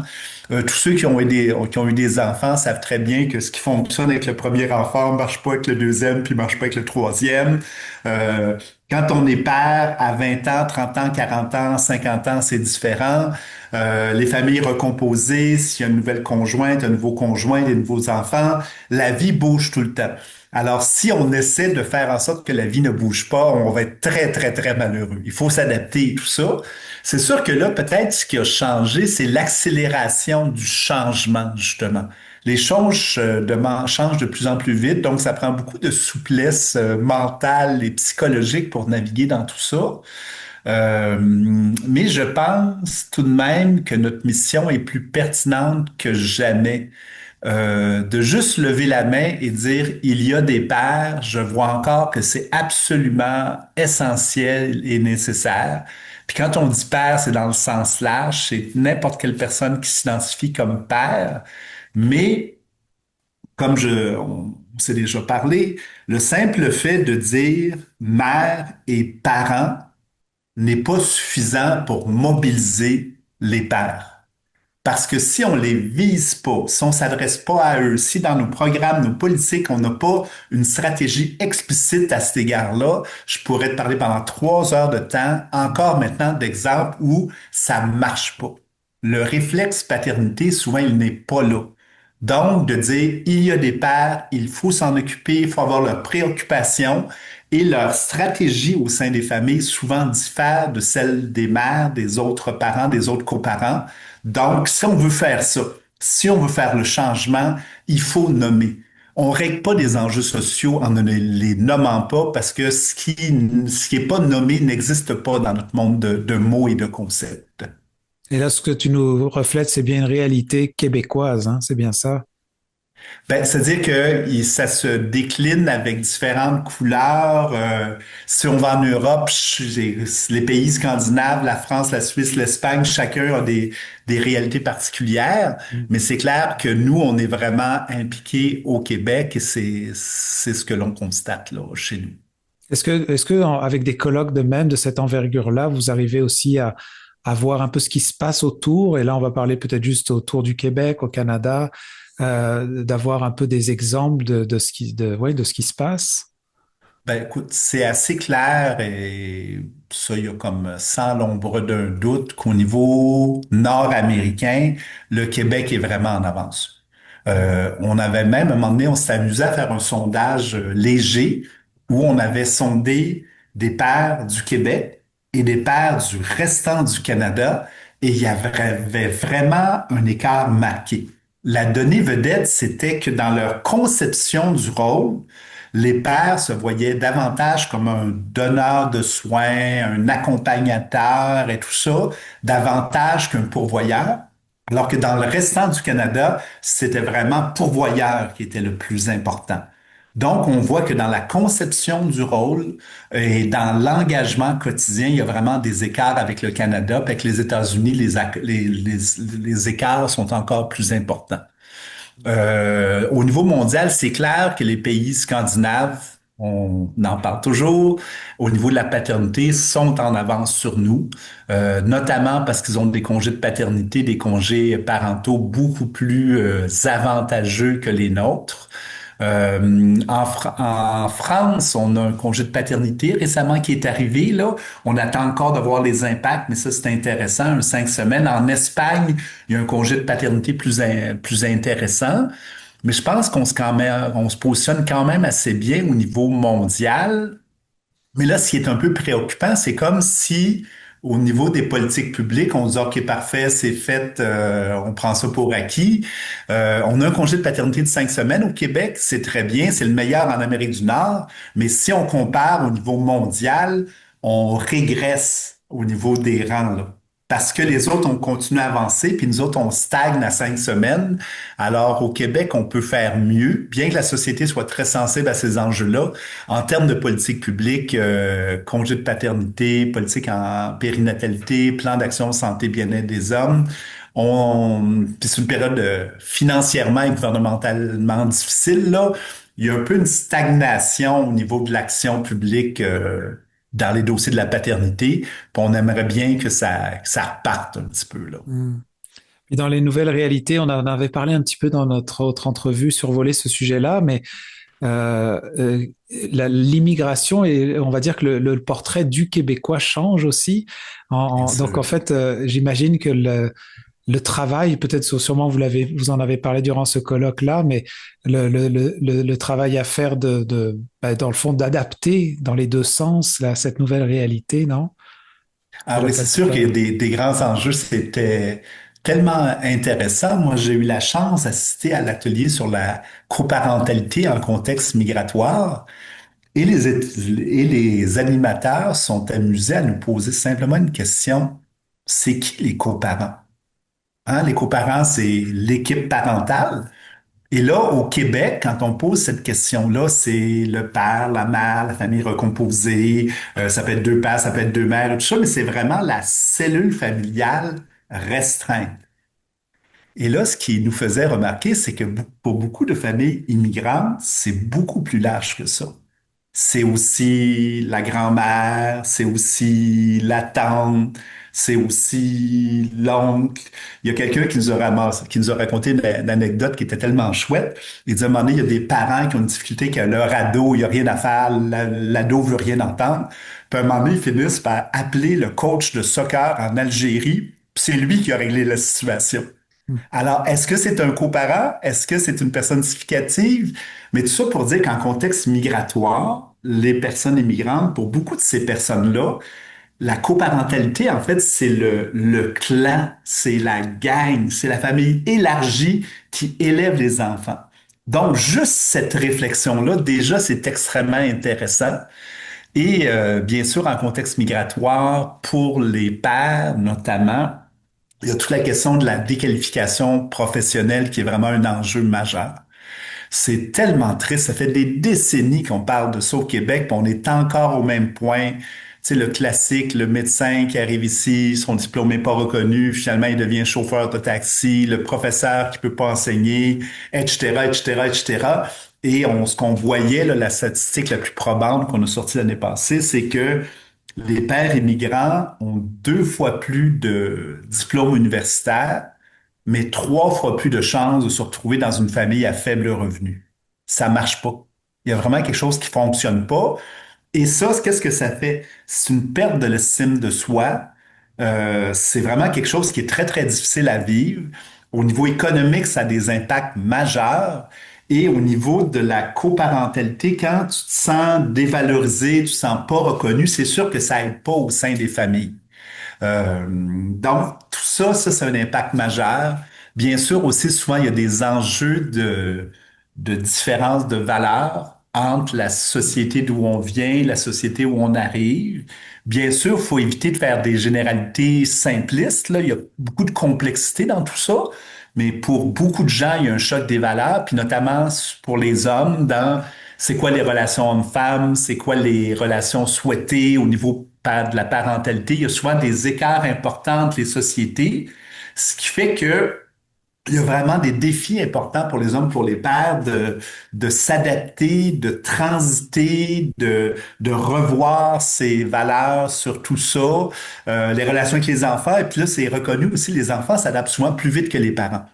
S4: Tous ceux qui ont eu des enfants savent très bien que ce qui fonctionne avec le premier enfant marche pas avec le deuxième, puis marche pas avec le troisième. Quand on est père à 20 ans, 30 ans, 40 ans, 50 ans, c'est différent. Les familles recomposées, s'il y a une nouvelle conjointe, un nouveau conjoint, des nouveaux enfants, la vie bouge tout le temps. Alors, si on essaie de faire en sorte que la vie ne bouge pas, on va être très, très, très malheureux. Il faut s'adapter et tout ça. C'est sûr que là, peut-être ce qui a changé, c'est l'accélération du changement, justement. Les choses changent de plus en plus vite, donc ça prend beaucoup de souplesse mentale et psychologique pour naviguer dans tout ça. Mais je pense tout de même que notre mission est plus pertinente que jamais. De juste lever la main et dire il y a des pères, je vois encore que c'est absolument essentiel et nécessaire. Puis quand on dit père, c'est dans le sens large, c'est n'importe quelle personne qui s'identifie comme père, mais comme on s'est déjà parlé, le simple fait de dire mère et parent n'est pas suffisant pour mobiliser les pères. Parce que si on les vise pas, si on s'adresse pas à eux, si dans nos programmes, nos politiques, on n'a pas une stratégie explicite à cet égard-là, je pourrais te parler pendant 3 heures de temps, encore maintenant d'exemples où ça marche pas. Le réflexe paternité, souvent, il n'est pas là. Donc, de dire, il y a des pères, il faut s'en occuper, il faut avoir leur préoccupation et leur stratégie au sein des familles souvent diffère de celle des mères, des autres parents, des autres coparents. Donc, si on veut faire ça, si on veut faire le changement, il faut nommer. On ne règle pas des enjeux sociaux en ne les nommant pas parce que ce qui est pas nommé n'existe pas dans notre monde de mots et de concepts.
S10: Et là, ce que tu nous reflètes, c'est bien une réalité québécoise, hein? C'est bien ça?
S4: Ben, c'est-à-dire que ça se décline avec différentes couleurs. Si on va en Europe, les pays scandinaves, la France, la Suisse, l'Espagne, chacun a des réalités particulières. Mais c'est clair que nous, on est vraiment impliqués au Québec et c'est ce que l'on constate là chez nous.
S10: Est-ce que avec des colloques de cette envergure-là, vous arrivez aussi à à voir un peu ce qui se passe autour. Et là, on va parler peut-être juste autour du Québec, au Canada, d'avoir un peu des exemples de ce de ce qui se passe.
S4: Ben, écoute, c'est assez clair et ça, il y a comme sans l'ombre d'un doute qu'au niveau nord-américain, le Québec est vraiment en avance. On avait même, à un moment donné, on s'est amusé à faire un sondage léger où on avait sondé des pairs du Québec et des pairs du restant du Canada et il y avait vraiment un écart marqué. La donnée vedette, c'était que dans leur conception du rôle, les pères se voyaient davantage comme un donneur de soins, un accompagnateur et tout ça, davantage qu'un pourvoyeur, alors que dans le restant du Canada, c'était vraiment pourvoyeur qui était le plus important. Donc, on voit que dans la conception du rôle et dans l'engagement quotidien, il y a vraiment des écarts avec le Canada, puis avec les États-Unis, les écarts sont encore plus importants. Au niveau mondial, c'est clair que les pays scandinaves, on en parle toujours, au niveau de la paternité, sont en avance sur nous, notamment parce qu'ils ont des congés de paternité, des congés parentaux beaucoup plus avantageux que les nôtres. En France, on a un congé de paternité récemment qui est arrivé, là. On attend encore de voir les impacts, mais ça, c'est intéressant, 5 semaines. En Espagne, il y a un congé de paternité plus intéressant. Mais je pense on se positionne quand même assez bien au niveau mondial. Mais là, ce qui est un peu préoccupant, c'est comme si, au niveau des politiques publiques, on dit, OK, parfait, c'est fait, on prend ça pour acquis. On a un congé de paternité de 5 semaines au Québec, c'est très bien, c'est le meilleur en Amérique du Nord. Mais si on compare au niveau mondial, on régresse au niveau des rangs, là. Parce que les autres ont continué à avancer, puis nous autres, on stagne à 5 semaines. Alors, au Québec, on peut faire mieux, bien que la société soit très sensible à ces enjeux-là. En termes de politique publique, congé de paternité, politique en périnatalité, plan d'action santé bien-être des hommes, puis c'est une période financièrement et gouvernementalement difficile, là. Il y a un peu une stagnation au niveau de l'action publique dans les dossiers de la paternité, puis on aimerait bien que ça reparte un petit peu, là.
S10: Et dans les nouvelles réalités, on en avait parlé un petit peu dans notre autre entrevue, survolé ce sujet-là, mais l'immigration et on va dire que le portrait du Québécois change aussi. Donc en fait, j'imagine que le travail, peut-être sûrement vous en avez parlé durant ce colloque-là, mais le travail à faire dans le fond d'adapter dans les deux sens là, cette nouvelle réalité, non?
S4: Ah oui, c'est sûr qu'il y a des grands enjeux. C'était tellement intéressant. Moi, j'ai eu la chance d'assister à l'atelier sur la coparentalité en contexte migratoire et les animateurs sont amusés à nous poser simplement une question. C'est qui les coparents? Hein, les coparents, c'est l'équipe parentale. Et là, au Québec, quand on pose cette question-là, c'est le père, la mère, la famille recomposée, ça peut être deux pères, ça peut être deux mères, et tout ça, mais c'est vraiment la cellule familiale restreinte. Et là, ce qui nous faisait remarquer, c'est que pour beaucoup de familles immigrantes, c'est beaucoup plus large que ça. C'est aussi la grand-mère, c'est aussi la tante, c'est aussi l'oncle. Il y a quelqu'un qui nous a raconté une anecdote qui était tellement chouette. Il dit à un moment donné, il y a des parents qui ont une difficulté, que leur ado, il n'y a rien à faire, l'ado veut rien entendre. Puis à un moment donné, ils finissent par appeler le coach de soccer en Algérie, puis c'est lui qui a réglé la situation. Alors, est-ce que c'est un coparent? Est-ce que c'est une personne significative? Mais tout ça pour dire qu'en contexte migratoire, les personnes immigrantes, pour beaucoup de ces personnes-là, la coparentalité, en fait, c'est le clan, c'est la gang, c'est la famille élargie qui élève les enfants. Donc, juste cette réflexion-là, déjà, c'est extrêmement intéressant. Et bien sûr, en contexte migratoire, pour les pères notamment, il y a toute la question de la déqualification professionnelle qui est vraiment un enjeu majeur. C'est tellement triste. Ça fait des décennies qu'on parle de ça au Québec, puis on est encore au même point. Tu sais, le classique, le médecin qui arrive ici, son diplôme n'est pas reconnu, finalement, il devient chauffeur de taxi, le professeur qui peut pas enseigner, etc., etc., etc. Et ce qu'on voyait, là, la statistique la plus probante qu'on a sortie l'année passée, c'est que les pères immigrants ont 2 fois plus de diplômes universitaires, mais 3 fois plus de chances de se retrouver dans une famille à faible revenu. Ça marche pas. Il y a vraiment quelque chose qui fonctionne pas. Et ça, qu'est-ce que ça fait? C'est une perte de l'estime de soi. C'est vraiment quelque chose qui est très, très difficile à vivre. Au niveau économique, ça a des impacts majeurs. Et au niveau de la coparentalité, quand tu te sens dévalorisé, tu ne te sens pas reconnu, c'est sûr que ça aide pas au sein des familles. Donc, tout ça, c'est un impact majeur. Bien sûr, aussi, souvent, il y a des enjeux de différence de valeurs entre la société d'où on vient, la société où on arrive. Bien sûr, il faut éviter de faire des généralités simplistes, là. Il y a beaucoup de complexité dans tout ça, mais pour beaucoup de gens, il y a un choc des valeurs, puis notamment pour les hommes, dans c'est quoi les relations hommes-femmes, c'est quoi les relations souhaitées au niveau de la parentalité. Il y a souvent des écarts importants entre les sociétés, ce qui fait que il y a vraiment des défis importants pour les hommes, pour les pères, de s'adapter, de transiter, de revoir ses valeurs sur tout ça, les relations avec les enfants. Et puis là, c'est reconnu aussi, les enfants s'adaptent souvent plus vite que les parents.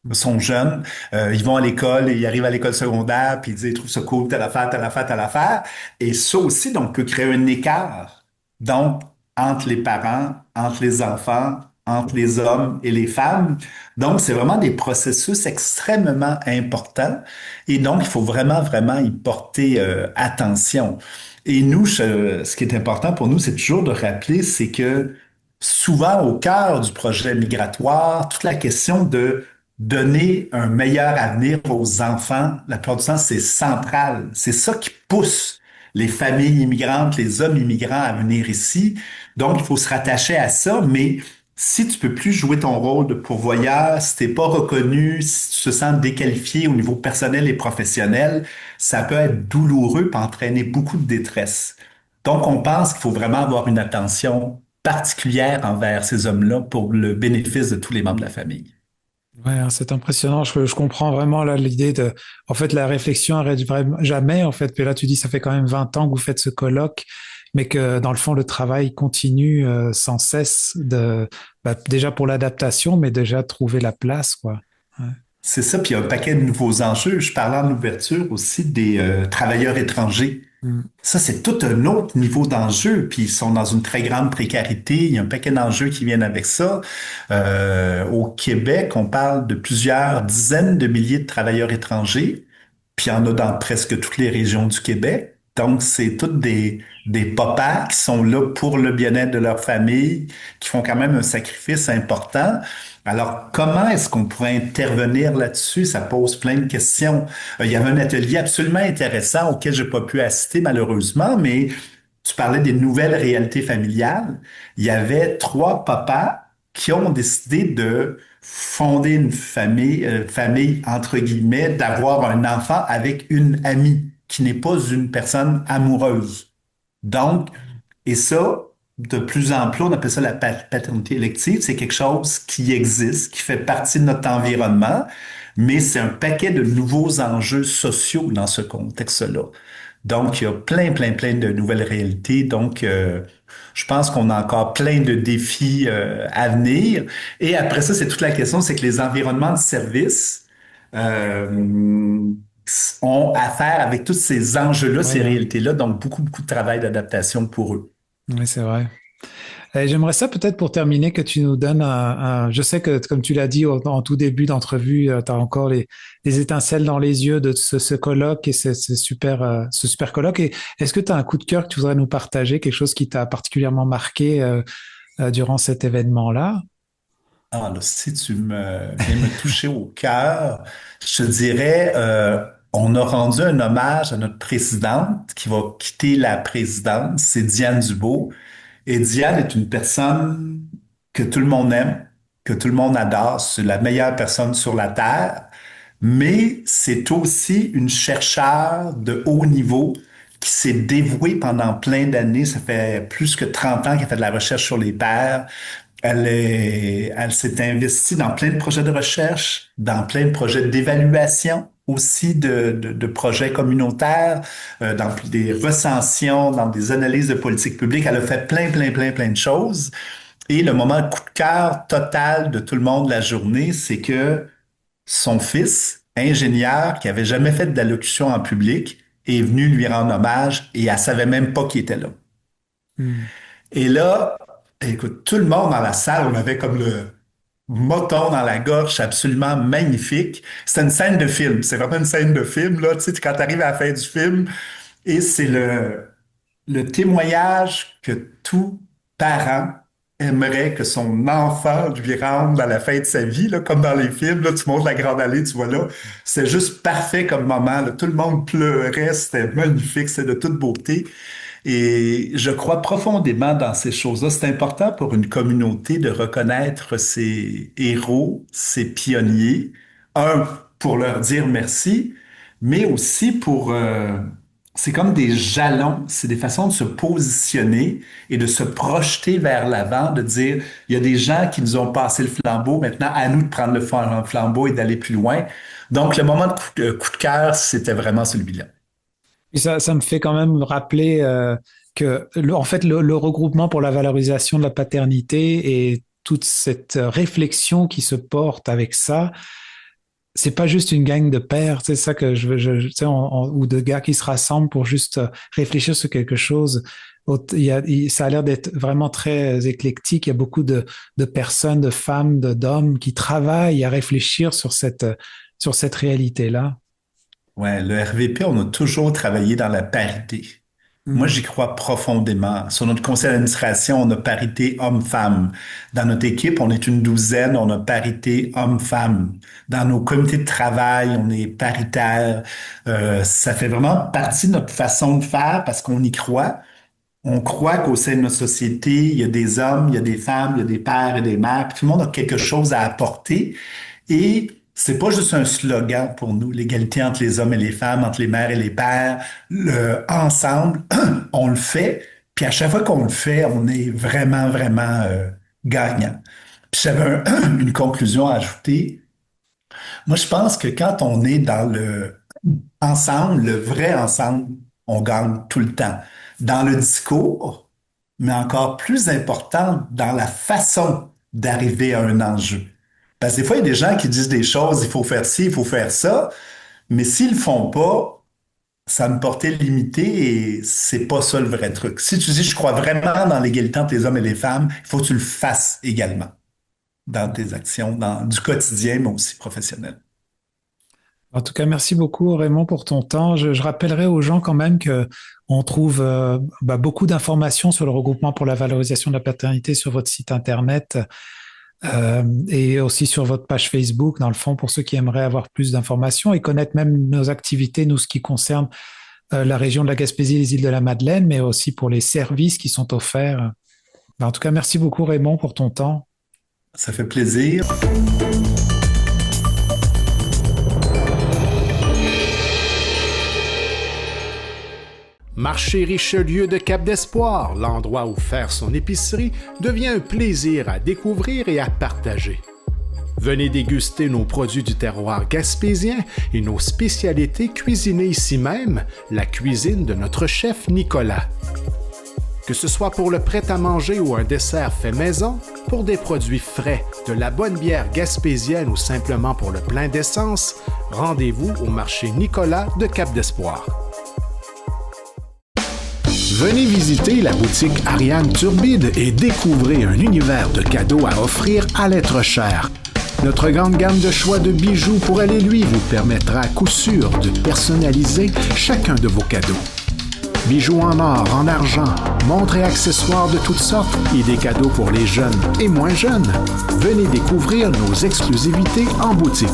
S4: Ils sont jeunes, ils vont à l'école, ils arrivent à l'école secondaire, puis ils disent, ils trouvent ça cool, telle affaire, telle affaire, telle affaire. Et ça aussi, donc, peut créer un écart. Donc, entre les parents, entre les enfants, entre les hommes et les femmes. Donc, c'est vraiment des processus extrêmement importants. Et donc, il faut vraiment, vraiment y porter attention. Et nous, ce qui est important pour nous, c'est toujours de rappeler, c'est que souvent au cœur du projet migratoire, toute la question de donner un meilleur avenir aux enfants, la plupart du temps, c'est central. C'est ça qui pousse les familles immigrantes, les hommes immigrants à venir ici. Donc, il faut se rattacher à ça, mais si tu peux plus jouer ton rôle de pourvoyeur, si t'es pas reconnu, si tu te sens déqualifié au niveau personnel et professionnel, ça peut être douloureux et entraîner beaucoup de détresse. Donc, on pense qu'il faut vraiment avoir une attention particulière envers ces hommes-là pour le bénéfice de tous les membres de la famille.
S10: Ouais, hein, c'est impressionnant. Je comprends vraiment là l'idée de, en fait, la réflexion arrête vraiment jamais, en fait. Puis là, tu dis, ça fait quand même 20 ans que vous faites ce colloque, mais que dans le fond, le travail continue sans cesse déjà pour l'adaptation, mais déjà de trouver la place, quoi. Ouais.
S4: C'est ça, puis il y a un paquet de nouveaux enjeux. Je parlais en ouverture aussi des travailleurs étrangers. Ça, c'est tout un autre niveau d'enjeu, puis ils sont dans une très grande précarité. Il y a un paquet d'enjeux qui viennent avec ça. Au Québec, on parle de plusieurs dizaines de milliers de travailleurs étrangers, puis il y en a dans presque toutes les régions du Québec. Donc, c'est toutes des papas qui sont là pour le bien-être de leur famille, qui font quand même un sacrifice important. Alors, comment est-ce qu'on pourrait intervenir là-dessus? Ça pose plein de questions. Il y avait un atelier absolument intéressant auquel je n'ai pas pu assister malheureusement, mais tu parlais des nouvelles réalités familiales. Il y avait 3 papas qui ont décidé de fonder une famille entre guillemets, d'avoir un enfant avec une amie qui n'est pas une personne amoureuse. Donc, et ça, de plus en plus, on appelle ça la paternité élective. C'est quelque chose qui existe, qui fait partie de notre environnement, mais c'est un paquet de nouveaux enjeux sociaux dans ce contexte-là. Donc, il y a plein, plein, plein de nouvelles réalités. Donc, je pense qu'on a encore plein de défis à venir. Et après ça, c'est toute la question, c'est que les environnements de service ont affaire avec tous ces enjeux-là, ces réalités-là. Donc, beaucoup, beaucoup de travail d'adaptation pour eux.
S10: Oui, c'est vrai. J'aimerais ça peut-être pour terminer que tu nous donnes je sais que comme tu l'as dit en tout début d'entrevue, tu as encore les étincelles dans les yeux de ce colloque et ce super colloque. Et est-ce que tu as un coup de cœur que tu voudrais nous partager, quelque chose qui t'a particulièrement marqué durant cet événement-là?
S4: Ah, là, si tu viens me toucher au cœur, je te dirais, on a rendu un hommage à notre présidente qui va quitter la présidence, c'est Diane Dubeau. Et Diane est une personne que tout le monde aime, que tout le monde adore. C'est la meilleure personne sur la Terre. Mais c'est aussi une chercheure de haut niveau qui s'est dévouée pendant plein d'années. Ça fait plus que 30 ans qu'elle fait de la recherche sur les pères. Elle s'est investie dans plein de projets de recherche, dans plein de projets d'évaluation aussi de projets communautaires, dans des recensions, dans des analyses de politique publique. Elle a fait plein de choses. Et le moment coup de cœur total de tout le monde la journée, c'est que son fils, ingénieur, qui avait jamais fait d'allocution en public, est venu lui rendre hommage et elle savait même pas qu'il était là. Et là, écoute, tout le monde dans la salle, on avait comme le moton dans la gorge, absolument magnifique. C'était une scène de film. C'est vraiment une scène de film, là. Tu sais, quand tu arrives à la fin du film, et c'est le témoignage que tout parent aimerait que son enfant lui rende à la fin de sa vie, là, comme dans les films. Là, tu montes la Grande Allée, tu vois là. C'est juste parfait comme moment, là. Tout le monde pleurait, c'était magnifique, c'était de toute beauté. Et je crois profondément dans ces choses-là. C'est important pour une communauté de reconnaître ses héros, ses pionniers. Un, pour leur dire merci, mais aussi pour... c'est comme des jalons, c'est des façons de se positionner et de se projeter vers l'avant, de dire, il y a des gens qui nous ont passé le flambeau, maintenant à nous de prendre le flambeau et d'aller plus loin. Donc, le moment de coup de cœur, c'était vraiment celui-là.
S10: Et ça me fait quand même rappeler que en fait, le regroupement pour la valorisation de la paternité et toute cette réflexion qui se porte avec ça, c'est pas juste une gang de pères, c'est ça que ou de gars qui se rassemblent pour juste réfléchir sur quelque chose. Ça a l'air d'être vraiment très éclectique. Il y a beaucoup de personnes, de femmes, d'hommes qui travaillent à réfléchir sur cette réalité-là.
S4: Ouais, le RVP, on a toujours travaillé dans la parité. Moi, j'y crois profondément. Sur notre conseil d'administration, on a parité homme-femme. Dans notre équipe, on est une douzaine, on a parité homme-femme. Dans nos comités de travail, on est paritaire. Ça fait vraiment partie de notre façon de faire parce qu'on y croit. On croit qu'au sein de notre société, il y a des hommes, il y a des femmes, il y a des pères et des mères, puis tout le monde a quelque chose à apporter. Et c'est pas juste un slogan pour nous, l'égalité entre les hommes et les femmes, entre les mères et les pères. Ensemble, on le fait. Puis à chaque fois qu'on le fait, on est vraiment gagnant. Puis j'avais une conclusion à ajouter. Moi, je pense que quand on est dans le ensemble, le vrai ensemble, on gagne tout le temps. Dans le discours, mais encore plus important, dans la façon d'arriver à un enjeu. Parce que des fois, il y a des gens qui disent des choses, il faut faire ci, il faut faire ça, mais s'ils le font pas, ça a une portée limitée et c'est pas ça le vrai truc. Si tu dis, je crois vraiment dans l'égalité entre les hommes et les femmes, il faut que tu le fasses également dans tes actions, du quotidien, mais aussi professionnel.
S10: En tout cas, merci beaucoup Raymond pour ton temps. Je rappellerai aux gens quand même que on trouve beaucoup d'informations sur le regroupement pour la valorisation de la paternité sur votre site internet. Et aussi sur votre page Facebook, dans le fond, pour ceux qui aimeraient avoir plus d'informations et connaître même nos activités, nous, ce qui concerne la région de la Gaspésie et les îles de la Madeleine, mais aussi pour les services qui sont offerts. En tout cas, merci beaucoup Raymond pour ton temps.
S4: Ça fait plaisir.
S8: Marché Richelieu de Cap-d'Espoir, l'endroit où faire son épicerie devient un plaisir à découvrir et à partager. Venez déguster nos produits du terroir gaspésien et nos spécialités cuisinées ici même, la cuisine de notre chef Nicolas. Que ce soit pour le prêt-à-manger ou un dessert fait maison, pour des produits frais, de la bonne bière gaspésienne ou simplement pour le plein d'essence, rendez-vous au marché Nicolas de Cap-d'Espoir. Venez visiter la boutique Ariane Turbide et découvrez un univers de cadeaux à offrir à l'être cher. Notre grande gamme de choix de bijoux pour elle et lui vous permettra à coup sûr de personnaliser chacun de vos cadeaux. Bijoux en or, en argent, montres et accessoires de toutes sortes et des cadeaux pour les jeunes et moins jeunes. Venez découvrir nos exclusivités en boutique.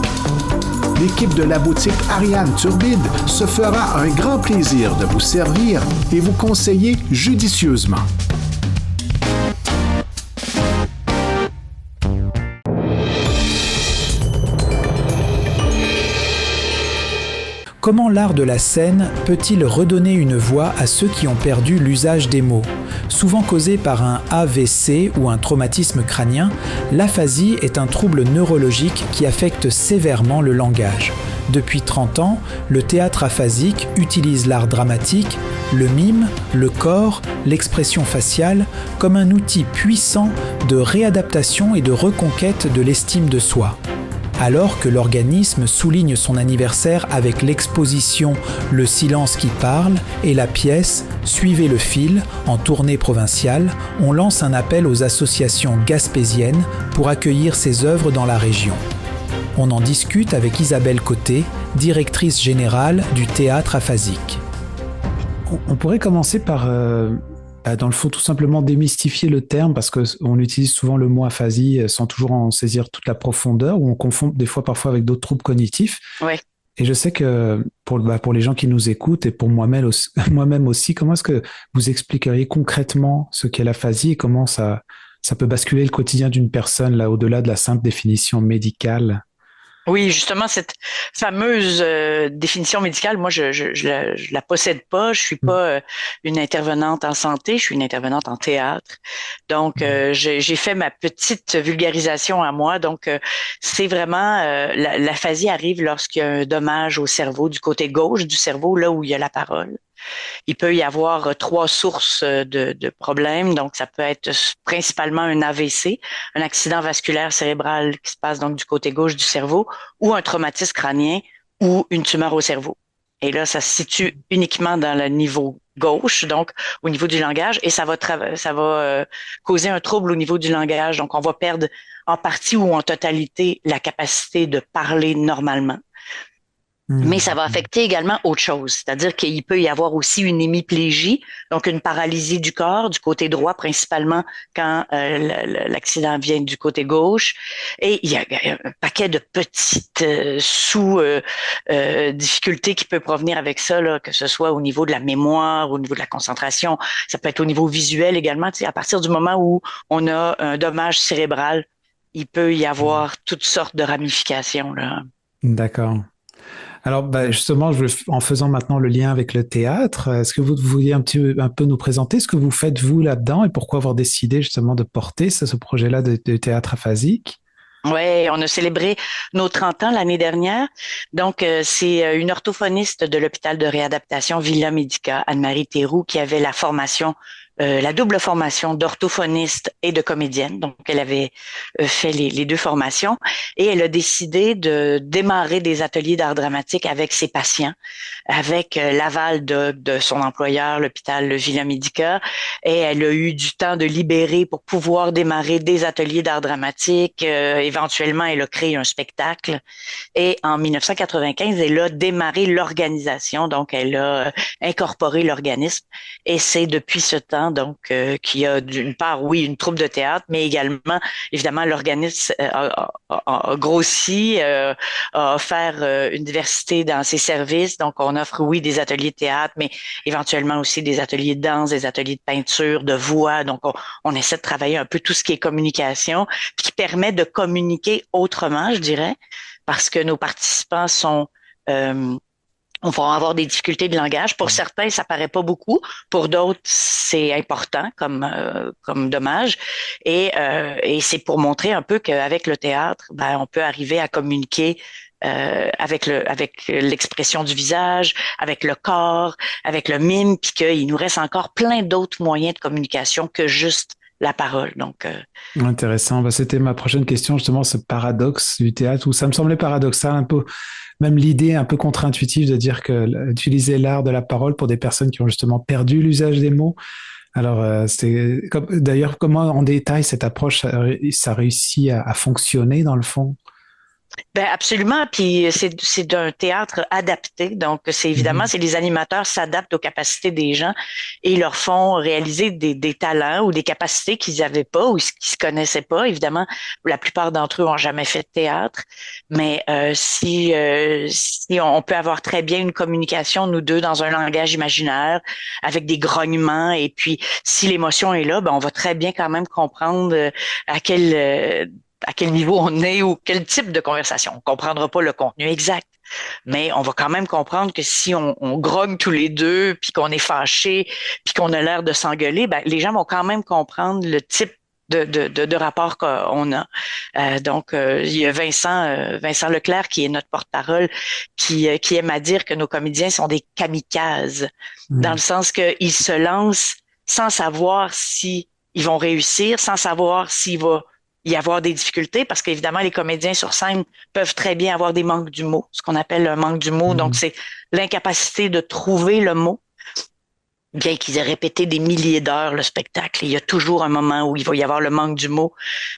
S8: L'équipe de la boutique Ariane Turbide se fera un grand plaisir de vous servir et vous conseiller judicieusement.
S9: Comment l'art de la scène peut-il redonner une voix à ceux qui ont perdu l'usage des mots ? Souvent causé par un AVC ou un traumatisme crânien, l'aphasie est un trouble neurologique qui affecte sévèrement le langage. Depuis 30 ans, le théâtre aphasique utilise l'art dramatique, le mime, le corps, l'expression faciale comme un outil puissant de réadaptation et de reconquête de l'estime de soi. Alors que l'organisme souligne son anniversaire avec l'exposition Le silence qui parle et la pièce Suivez le fil en tournée provinciale, on lance un appel aux associations gaspésiennes pour accueillir ces œuvres dans la région. On en discute avec Isabelle Côté, directrice générale du théâtre aphasique.
S10: On pourrait commencer par, dans le fond, tout simplement démystifier le terme parce qu'on utilise souvent le mot aphasie sans toujours en saisir toute la profondeur ou on confond des fois parfois avec d'autres troubles cognitifs.
S6: Ouais.
S10: Et je sais que pour les gens qui nous écoutent et pour moi-même aussi, comment est-ce que vous expliqueriez concrètement ce qu'est l'aphasie et comment ça peut basculer le quotidien d'une personne là au-delà de la simple définition médicale?
S6: Oui, justement, cette fameuse définition médicale, moi, je la possède pas. Je suis pas une intervenante en santé, je suis une intervenante en théâtre. Donc, j'ai fait ma petite vulgarisation à moi. Donc, c'est vraiment l'aphasie arrive lorsqu'il y a un dommage au cerveau, du côté gauche du cerveau, là où il y a la parole. Il peut y avoir 3 sources de problèmes. Donc, ça peut être principalement un AVC, un accident vasculaire cérébral qui se passe donc du côté gauche du cerveau, ou un traumatisme crânien ou une tumeur au cerveau. Et là, ça se situe uniquement dans le niveau gauche, donc au niveau du langage, et ça va causer un trouble au niveau du langage. Donc, on va perdre en partie ou en totalité la capacité de parler normalement. Mais ça va affecter également autre chose, c'est-à-dire qu'il peut y avoir aussi une hémiplégie, donc une paralysie du corps, du côté droit principalement quand l'accident vient du côté gauche. Et il y a un paquet de petites difficultés qui peuvent provenir avec ça, là, que ce soit au niveau de la mémoire, au niveau de la concentration, ça peut être au niveau visuel également. Tu sais, à partir du moment où on a un dommage cérébral, il peut y avoir toutes sortes de ramifications, là.
S10: D'accord. Alors, justement, en faisant maintenant le lien avec le théâtre, est-ce que vous vouliez un peu nous présenter ce que vous faites vous là-dedans et pourquoi avoir décidé justement de porter ce projet-là de théâtre aphasique?
S6: Oui, on a célébré nos 30 ans l'année dernière. Donc, c'est une orthophoniste de l'hôpital de réadaptation Villa Medica, Anne-Marie Théroux, qui avait la formation, la double formation d'orthophoniste et de comédienne. Donc, elle avait fait les 2 formations et elle a décidé de démarrer des ateliers d'art dramatique avec ses patients, avec l'aval de son employeur, l'hôpital Villa Medica. Et elle a eu du temps de libérer pour pouvoir démarrer des ateliers d'art dramatique. Éventuellement, elle a créé un spectacle. Et en 1995, elle a démarré l'organisation. Donc, elle a incorporé l'organisme. Et c'est depuis ce temps donc qu'il y a d'une part, oui, une troupe de théâtre, mais également, évidemment, l'organisme a grossi, a offert une diversité dans ses services. Donc, on offre, oui, des ateliers de théâtre, mais éventuellement aussi des ateliers de danse, des ateliers de peinture, de voix. Donc, on essaie de travailler un peu tout ce qui est communication, qui permet de communiquer autrement, je dirais, parce que nos participants sont... on va avoir des difficultés de langage. Pour certains, ça paraît pas beaucoup. Pour d'autres, c'est important comme dommage. Et c'est pour montrer un peu qu'avec le théâtre, on peut arriver à communiquer avec l'expression du visage, avec le corps, avec le mime, puis qu'il nous reste encore plein d'autres moyens de communication que juste la parole. Donc,
S10: intéressant. C'était ma prochaine question, justement, ce paradoxe du théâtre, où ça me semblait paradoxal un peu, même l'idée un peu contre-intuitive de dire que utiliser l'art de la parole pour des personnes qui ont justement perdu l'usage des mots. Alors, d'ailleurs, comment en détail cette approche, ça réussit à fonctionner dans le fond?
S6: Ben absolument, puis c'est d'un théâtre adapté, donc c'est évidemment c'est les animateurs s'adaptent aux capacités des gens et leur font réaliser des talents ou des capacités qu'ils n'avaient pas ou qu'ils se connaissaient pas. Évidemment, la plupart d'entre eux ont jamais fait de théâtre, mais si on peut avoir très bien une communication nous deux dans un langage imaginaire avec des grognements et puis si l'émotion est là, on va très bien quand même comprendre à quel niveau on est ou quel type de conversation. On comprendra pas le contenu exact, mais on va quand même comprendre que si on grogne tous les deux, puis qu'on est fâché, puis qu'on a l'air de s'engueuler, les gens vont quand même comprendre le type de rapports qu'on a. Donc, il y a Vincent Leclerc, qui est notre porte-parole, qui aime à dire que nos comédiens sont des kamikazes, dans le sens qu'ils se lancent sans savoir si ils vont réussir, sans savoir s'il va y avoir des difficultés, parce qu'évidemment, les comédiens sur scène peuvent très bien avoir des manques du mot, ce qu'on appelle un manque du mot. Donc, c'est l'incapacité de trouver le mot. Bien qu'ils aient répété des milliers d'heures le spectacle, il y a toujours un moment où il va y avoir le manque du mot.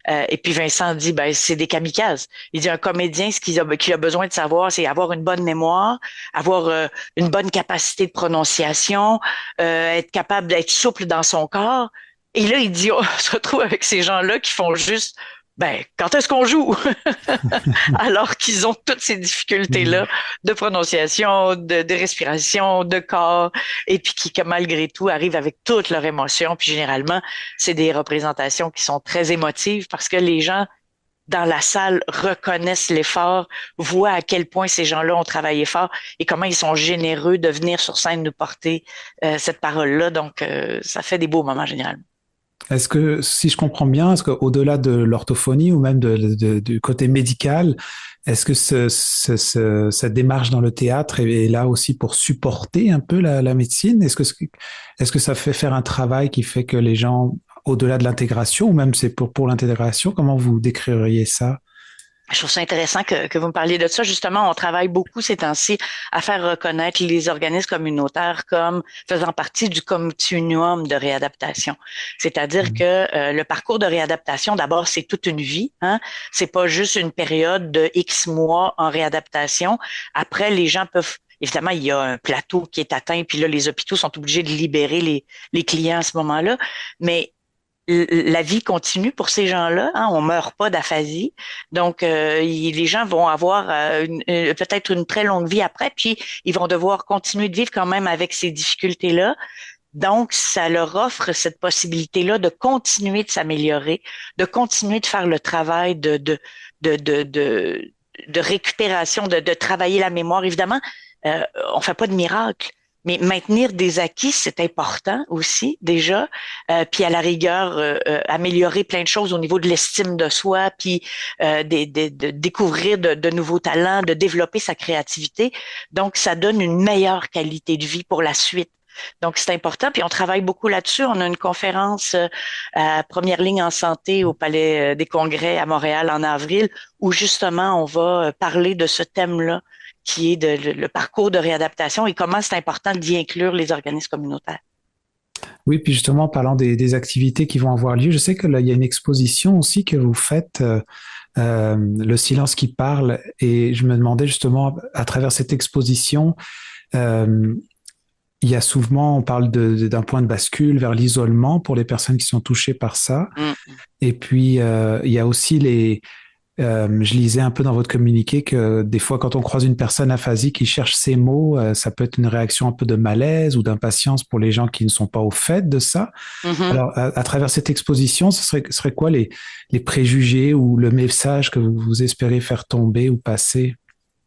S6: Et puis Vincent dit, ben c'est des kamikazes. Il dit un comédien, ce qu'il a besoin de savoir, c'est avoir une bonne mémoire, avoir une bonne capacité de prononciation, être capable d'être souple dans son corps. Et là, il dit, on se retrouve avec ces gens-là qui font juste, ben, quand est-ce qu'on joue? Alors qu'ils ont toutes ces difficultés-là de prononciation, de respiration, de corps, et puis qui, malgré tout, arrivent avec toutes leurs émotions. Puis généralement, c'est des représentations qui sont très émotives parce que les gens dans la salle reconnaissent l'effort, voient à quel point ces gens-là ont travaillé fort et comment ils sont généreux de venir sur scène nous porter cette parole-là. Donc, ça fait des beaux moments généralement.
S10: Est-ce que, si je comprends bien, est-ce qu'au-delà de l'orthophonie ou même du côté médical, est-ce que cette démarche dans le théâtre est là aussi pour supporter un peu la médecine? Est-ce que ça fait faire un travail qui fait que les gens, au-delà de l'intégration, ou même c'est pour l'intégration, comment vous décririez ça?
S6: Je trouve ça intéressant que vous me parliez de ça. Justement, on travaille beaucoup ces temps-ci à faire reconnaître les organismes communautaires comme faisant partie du continuum de réadaptation. C'est-à-dire que le parcours de réadaptation, d'abord, c'est toute une vie. Hein? C'est pas juste une période de X mois en réadaptation. Après, les gens peuvent... Évidemment, il y a un plateau qui est atteint, puis là, les hôpitaux sont obligés de libérer les clients à ce moment-là. Mais la vie continue pour ces gens-là. Hein, on meurt pas d'aphasie. Donc, les gens vont avoir peut-être une très longue vie après, puis ils vont devoir continuer de vivre quand même avec ces difficultés-là. Donc, ça leur offre cette possibilité-là de continuer de s'améliorer, de continuer de faire le travail de récupération, de travailler la mémoire. Évidemment, on fait pas de miracle. Mais maintenir des acquis, c'est important aussi déjà. Puis à la rigueur, améliorer plein de choses au niveau de l'estime de soi, puis de découvrir de nouveaux talents, de développer sa créativité. Donc, ça donne une meilleure qualité de vie pour la suite. Donc, c'est important. Puis on travaille beaucoup là-dessus. On a une conférence à Première Ligne en santé au Palais des Congrès à Montréal en avril, où justement, on va parler de ce thème-là, qui est le parcours de réadaptation et comment c'est important d'y inclure les organismes communautaires.
S10: Oui, puis justement, en parlant des activités qui vont avoir lieu, je sais que là, il y a une exposition aussi que vous faites, Le silence qui parle, et je me demandais justement, à travers cette exposition, il y a souvent, on parle d'un point de bascule vers l'isolement pour les personnes qui sont touchées par ça. Et puis, il y a aussi je lisais un peu dans votre communiqué que des fois, quand on croise une personne aphasique qui cherche ses mots, ça peut être une réaction un peu de malaise ou d'impatience pour les gens qui ne sont pas au fait de ça. Alors, à travers cette exposition, ce serait quoi les préjugés ou le message que vous espérez faire tomber ou passer?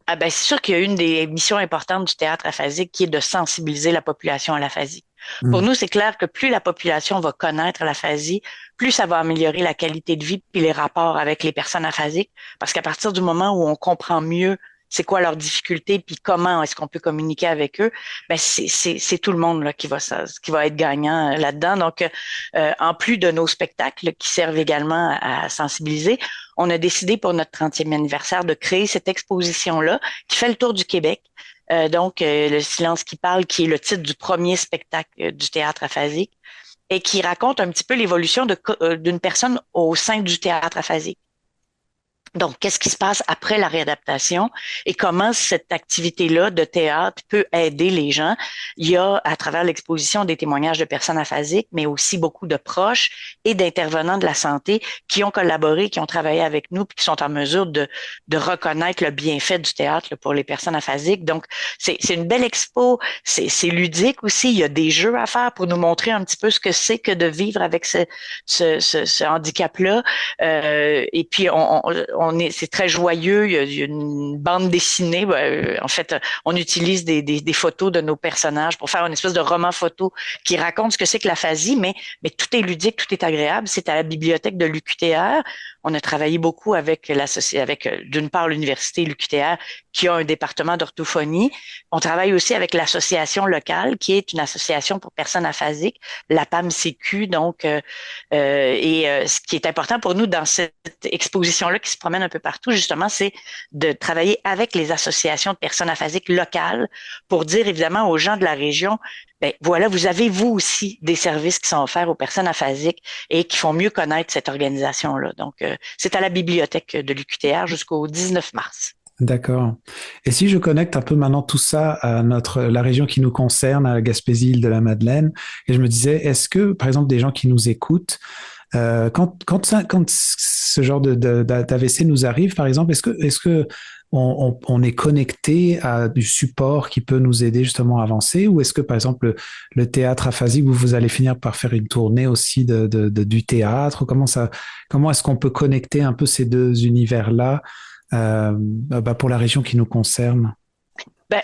S6: Ah ben, c'est sûr qu'il y a une des missions importantes du théâtre aphasique qui est de sensibiliser la population à l'aphasie. Pour nous, c'est clair que plus la population va connaître l'aphasie, plus ça va améliorer la qualité de vie puis les rapports avec les personnes aphasiques. Parce qu'à partir du moment où on comprend mieux c'est quoi leurs difficultés puis comment est-ce qu'on peut communiquer avec eux, ben c'est tout le monde là qui va être gagnant là-dedans. Donc, en plus de nos spectacles qui servent également à sensibiliser, on a décidé pour notre 30e anniversaire de créer cette exposition-là qui fait le tour du Québec. Donc, Le silence qui parle, qui est le titre du premier spectacle du théâtre aphasique et qui raconte un petit peu l'évolution d'une personne au sein du théâtre aphasique. Donc, qu'est-ce qui se passe après la réadaptation et comment cette activité-là de théâtre peut aider les gens? Il y a, à travers l'exposition, des témoignages de personnes aphasiques, mais aussi beaucoup de proches et d'intervenants de la santé qui ont collaboré, qui ont travaillé avec nous, puis qui sont en mesure de reconnaître le bienfait du théâtre là, pour les personnes aphasiques. Donc, c'est une belle expo, c'est ludique aussi. Il y a des jeux à faire pour nous montrer un petit peu ce que c'est que de vivre avec ce handicap-là. Et puis, c'est très joyeux. Il y a une bande dessinée. En fait, on utilise des photos de nos personnages pour faire une espèce de roman photo qui raconte ce que c'est que l'aphasie, mais tout est ludique, tout est agréable. C'est à la bibliothèque de l'UQTR. On a travaillé beaucoup avec d'une part l'université l'UQTR qui a un département d'orthophonie. On travaille aussi avec l'association locale qui est une association pour personnes aphasiques, la PAMCQ. Donc, ce qui est important pour nous dans cette exposition-là qui se promène un peu partout, justement, c'est de travailler avec les associations de personnes aphasiques locales pour dire évidemment aux gens de la région, ben voilà, vous avez vous aussi des services qui sont offerts aux personnes aphasiques et qui font mieux connaître cette organisation-là. Donc, c'est à la bibliothèque de l'UQTR jusqu'au 19 mars.
S10: D'accord. Et si je connecte un peu maintenant tout ça à la région qui nous concerne, à la Gaspésie, île de la Madeleine, et je me disais, est-ce que, par exemple, des gens qui nous écoutent, quand ce genre d'AVC nous arrive, par exemple, est-ce que on est connecté à du support qui peut nous aider justement à avancer, ou est-ce que, par exemple, le théâtre aphasique, vous allez finir par faire une tournée aussi du théâtre? Comment est-ce qu'on peut connecter un peu ces deux univers-là pour la région qui nous concerne?
S6: Ben,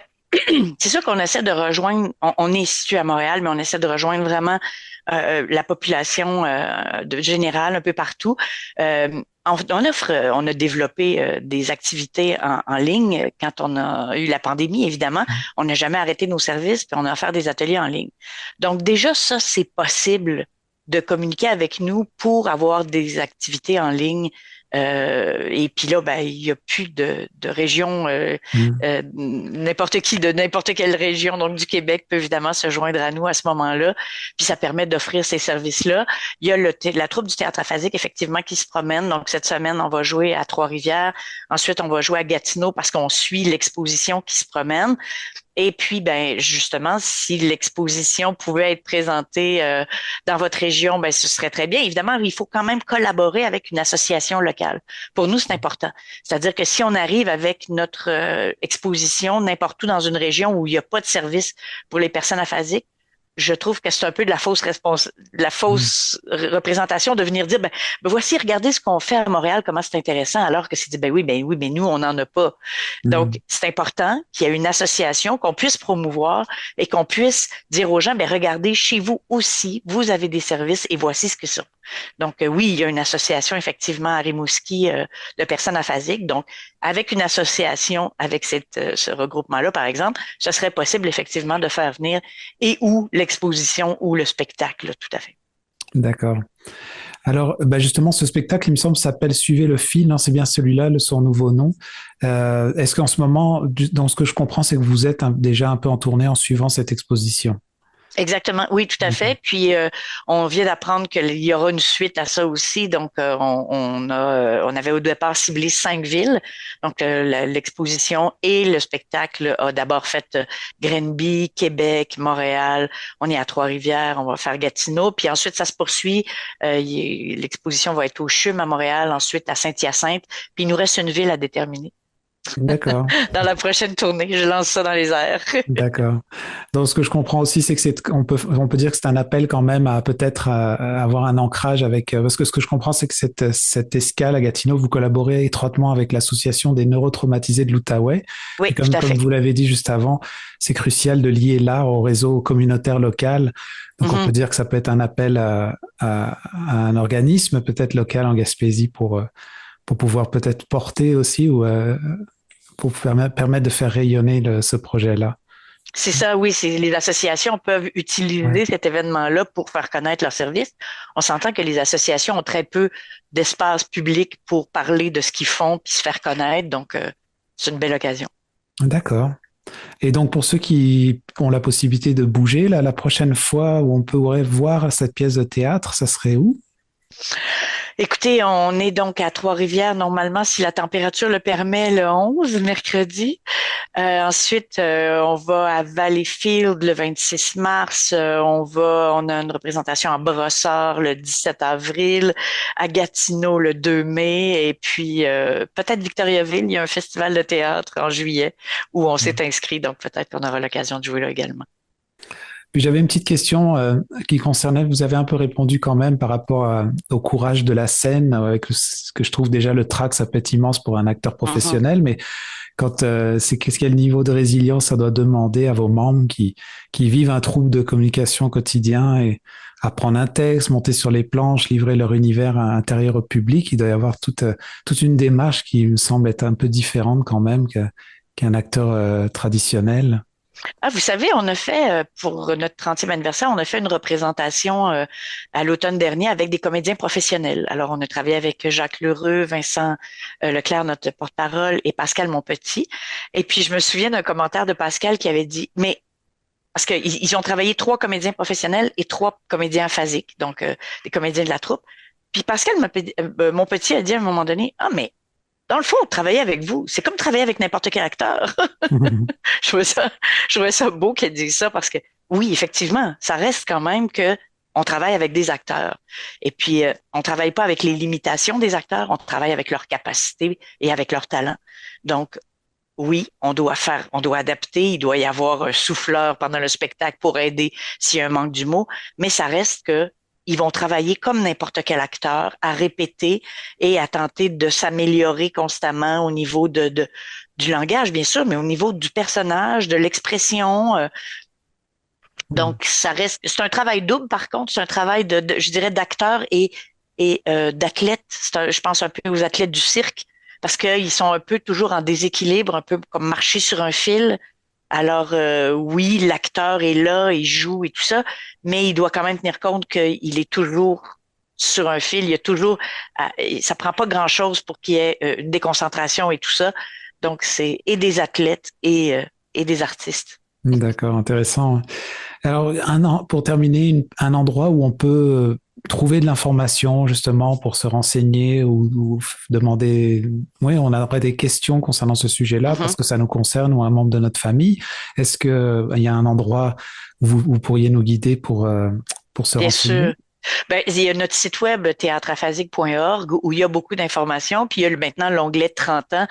S6: c'est sûr qu'on essaie de rejoindre, on est situé à Montréal, mais on essaie de rejoindre vraiment la population générale un peu partout. On a développé des activités en ligne quand on a eu la pandémie, évidemment. On n'a jamais arrêté nos services, puis on a offert des ateliers en ligne. Donc déjà, ça, c'est possible de communiquer avec nous pour avoir des activités en ligne. Et puis là, ben, il n'y a plus de région, n'importe qui de n'importe quelle région, donc du Québec, peut évidemment se joindre à nous à ce moment-là. Puis ça permet d'offrir ces services-là. Il y a la troupe du théâtre aphasique, effectivement, qui se promène. Donc cette semaine, on va jouer à Trois-Rivières. Ensuite, on va jouer à Gatineau parce qu'on suit l'exposition qui se promène. Et puis, ben justement, si l'exposition pouvait être présentée dans votre région, ben ce serait très bien. Évidemment, il faut quand même collaborer avec une association locale. Pour nous, c'est important. C'est-à-dire que si on arrive avec notre exposition n'importe où dans une région où il n'y a pas de service pour les personnes aphasiques, je trouve que c'est un peu de la fausse représentation de venir dire, ben voici, regardez ce qu'on fait à Montréal, comment c'est intéressant, alors que c'est dit, ben oui, mais nous, on n'en a pas. Donc, c'est important qu'il y ait une association qu'on puisse promouvoir et qu'on puisse dire aux gens, ben regardez, chez vous aussi, vous avez des services et voici ce que c'est. Donc, oui, il y a une association, effectivement, à Rimouski de personnes aphasiques. Donc, avec une association, avec ce regroupement-là, par exemple, ce serait possible, effectivement, de faire venir et ou l'exposition ou le spectacle, tout à fait.
S10: D'accord. Alors, justement, ce spectacle, il me semble, s'appelle Suivez le fil. Non, c'est bien celui-là, son nouveau nom. Est-ce qu'en ce moment, dans ce que je comprends, c'est que vous êtes déjà un peu en tournée en suivant cette exposition?
S6: Exactement, oui, tout à fait. Puis on vient d'apprendre qu'il y aura une suite à ça aussi. Donc on avait au départ ciblé 5 villes. Donc l'exposition et le spectacle a d'abord fait Grenby, Québec, Montréal. On est à Trois-Rivières, on va faire Gatineau. Puis ensuite ça se poursuit. L'exposition va être au CHUM à Montréal, ensuite à Saint-Hyacinthe. Puis il nous reste une ville à déterminer.
S10: D'accord.
S6: Dans la prochaine tournée, je lance ça dans les airs.
S10: D'accord. Donc, ce que je comprends aussi, c'est que on peut dire que c'est un appel quand même à peut-être avoir un ancrage avec, parce que ce que je comprends, c'est que cette escale à Gatineau, vous collaborez étroitement avec l'association des neurotraumatisés de l'Outaouais.
S6: Oui,
S10: tout à fait. Comme vous l'avez dit juste avant, c'est crucial de lier l'art au réseau communautaire local. Donc, on peut dire que ça peut être un appel à un organisme peut-être local en Gaspésie pour pouvoir peut-être porter aussi ou pour permettre de faire rayonner ce projet-là.
S6: C'est ça, oui. Les associations peuvent utiliser cet événement-là pour faire connaître leurs services. On s'entend que les associations ont très peu d'espace public pour parler de ce qu'ils font puis se faire connaître. Donc, c'est une belle occasion.
S10: D'accord. Et donc, pour ceux qui ont la possibilité de bouger, là, la prochaine fois où on pourrait voir cette pièce de théâtre, ça serait où?
S6: Écoutez, on est donc à Trois-Rivières, normalement, si la température le permet, le 11, mercredi. Ensuite, on va à Valleyfield le 26 mars. On a une représentation à Brossard le 17 avril, à Gatineau le 2 mai, et puis peut-être Victoriaville, il y a un festival de théâtre en juillet où on s'est inscrit, donc peut-être qu'on aura l'occasion de jouer là également.
S10: Puis j'avais une petite question qui concernait, vous avez un peu répondu quand même par rapport au courage de la scène, avec ce que je trouve déjà le trac, ça peut être immense pour un acteur professionnel, mais quand quel niveau de résilience ça doit demander à vos membres qui vivent un trouble de communication quotidien et apprendre un texte, monter sur les planches, livrer leur univers intérieur au public, il doit y avoir toute une démarche qui me semble être un peu différente quand même qu'un acteur traditionnel.
S6: Ah, vous savez, on a fait, pour notre 30e anniversaire, on a fait une représentation à l'automne dernier avec des comédiens professionnels. Alors, on a travaillé avec Jacques Lheureux, Vincent Leclerc, notre porte-parole, et Pascal Monpetit. Et puis, je me souviens d'un commentaire de Pascal qui avait dit, mais parce qu'ils ont travaillé 3 comédiens professionnels et 3 comédiens aphasiques, donc des comédiens de la troupe. Puis Pascal Monpetit a dit à un moment donné, « Ah, mais dans le fond, travailler avec vous, c'est comme travailler avec n'importe quel acteur. » Je trouvais ça beau qu'elle dise ça parce que oui, effectivement, ça reste quand même que on travaille avec des acteurs. Et puis, on travaille pas avec les limitations des acteurs, on travaille avec leurs capacités et avec leurs talents. Donc, oui, on doit adapter, il doit y avoir un souffleur pendant le spectacle pour aider s'il y a un manque d'humour, mais ça reste que ils vont travailler comme n'importe quel acteur, à répéter et à tenter de s'améliorer constamment au niveau du langage, bien sûr, mais au niveau du personnage, de l'expression. Donc, ça reste, c'est un travail double, par contre, c'est un travail je dirais, d'acteur et d'athlète. Je pense un peu aux athlètes du cirque, parce qu'ils sont un peu toujours en déséquilibre, un peu comme marcher sur un fil. Alors, oui, l'acteur est là, il joue et tout ça, mais il doit quand même tenir compte qu'il est toujours sur un fil. Il y a toujours, ça prend pas grand-chose pour qu'il y ait une déconcentration et tout ça. Donc, c'est et des athlètes et des artistes.
S10: D'accord, intéressant. Alors, pour terminer, un endroit où on peut trouver de l'information justement pour se renseigner ou demander, oui, on aurait des questions concernant ce sujet-là parce que ça nous concerne ou un membre de notre famille. Est-ce que il y a un endroit où vous pourriez nous guider pour se
S6: Bien
S10: renseigner?
S6: sûr. Ben, il y a notre site web théâtreaphasique.org où il y a beaucoup d'informations, puis il y a maintenant l'onglet 30 ans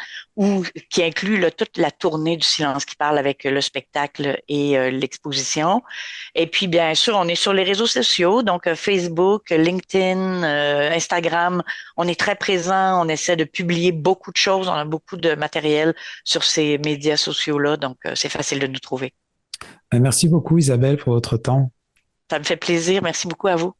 S6: qui inclut toute la tournée du silence qui parle avec le spectacle et l'exposition. Et puis bien sûr, on est sur les réseaux sociaux, donc Facebook, LinkedIn, Instagram. On est très présent, on essaie de publier beaucoup de choses, on a beaucoup de matériel sur ces médias sociaux-là, donc c'est facile de nous trouver.
S10: Merci beaucoup Isabelle pour votre temps.
S6: Ça me fait plaisir, merci beaucoup à vous.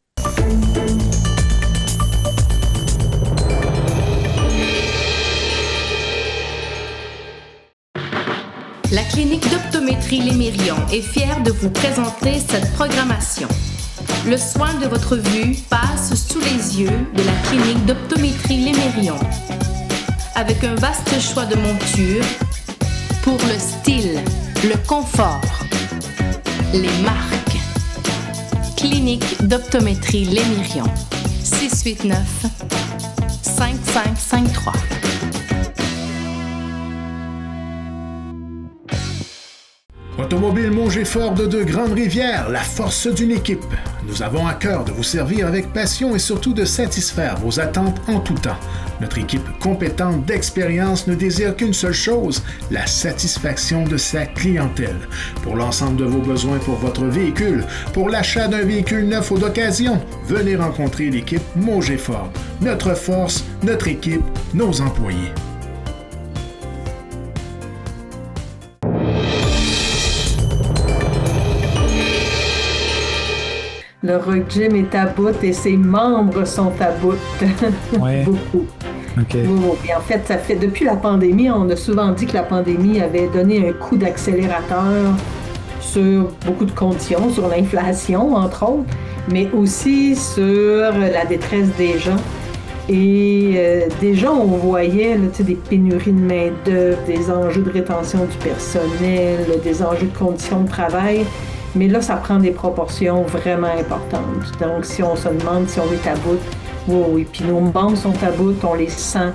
S12: La clinique d'optométrie Lémérion est fière de vous présenter cette programmation. Le soin de votre vue passe sous les yeux de la clinique d'optométrie Lémérion. Avec un vaste choix de montures pour le style, le confort, les marques. Clinique d'optométrie Lémérion. 689-5553.
S8: Automobile Mongey-Ford de Grande-Rivière, la force d'une équipe. Nous avons à cœur de vous servir avec passion et surtout de satisfaire vos attentes en tout temps. Notre équipe compétente d'expérience ne désire qu'une seule chose, la satisfaction de sa clientèle. Pour l'ensemble de vos besoins pour votre véhicule, pour l'achat d'un véhicule neuf ou d'occasion, venez rencontrer l'équipe Mongey-Ford. Notre force, notre équipe, nos employés.
S5: Le Rock Gym est à bout et ses membres sont à bout.
S10: Ouais.
S5: Beaucoup.
S10: Okay.
S5: Et en fait, depuis la pandémie, on a souvent dit que la pandémie avait donné un coup d'accélérateur sur beaucoup de conditions, sur l'inflation, entre autres, mais aussi sur la détresse des gens. Et déjà, on voyait là, des pénuries de main-d'œuvre, des enjeux de rétention du personnel, des enjeux de conditions de travail. Mais là, ça prend des proportions vraiment importantes. Donc, si on se demande si on est à bout, oui, puis nos membres sont à bout, on les sent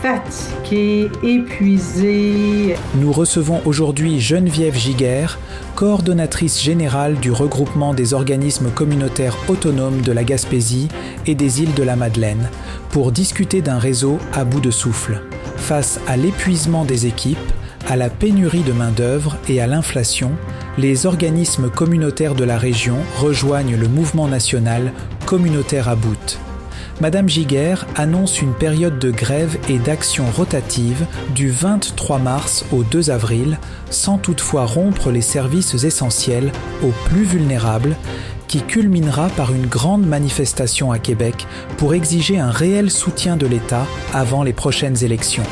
S5: fatigués, épuisés.
S9: Nous recevons aujourd'hui Geneviève Giguère, coordonnatrice générale du regroupement des organismes communautaires autonomes de la Gaspésie et des îles de la Madeleine, pour discuter d'un réseau à bout de souffle, face à l'épuisement des équipes, à la pénurie de main-d'œuvre et à l'inflation. les organismes communautaires de la région rejoignent le mouvement national communautaire à bout. Madame Giguère annonce une période de grève et d'action rotative du 23 mars au 2 avril, sans toutefois rompre les services essentiels aux plus vulnérables, qui culminera par une grande manifestation à Québec pour exiger un réel soutien de l'État avant les prochaines élections.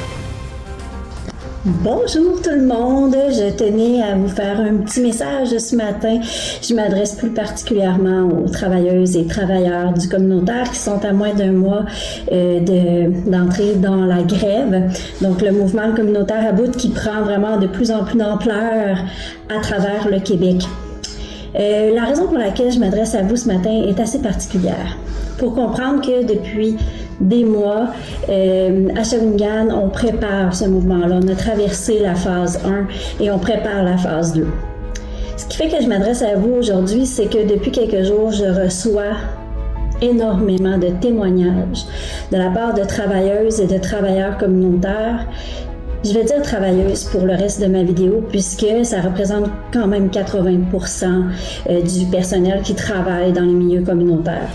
S13: Bonjour tout le monde, je tenais à vous faire un petit message ce matin. Je m'adresse plus particulièrement aux travailleuses et travailleurs du communautaire qui sont à moins d'un mois d'entrer dans la grève. Donc le mouvement communautaire à bout qui prend vraiment de plus en plus d'ampleur à travers le Québec. La raison pour laquelle je m'adresse à vous ce matin est assez particulière. Pour comprendre que depuis des mois, à Shawinigan, on prépare ce mouvement-là. On a traversé la phase 1 et on prépare la phase 2. Ce qui fait que je m'adresse à vous aujourd'hui, c'est que depuis quelques jours, je reçois énormément de témoignages de la part de travailleuses et de travailleurs communautaires. Je vais dire travailleuses pour le reste de ma vidéo puisque ça représente quand même 80% du personnel qui travaille dans les milieux communautaires.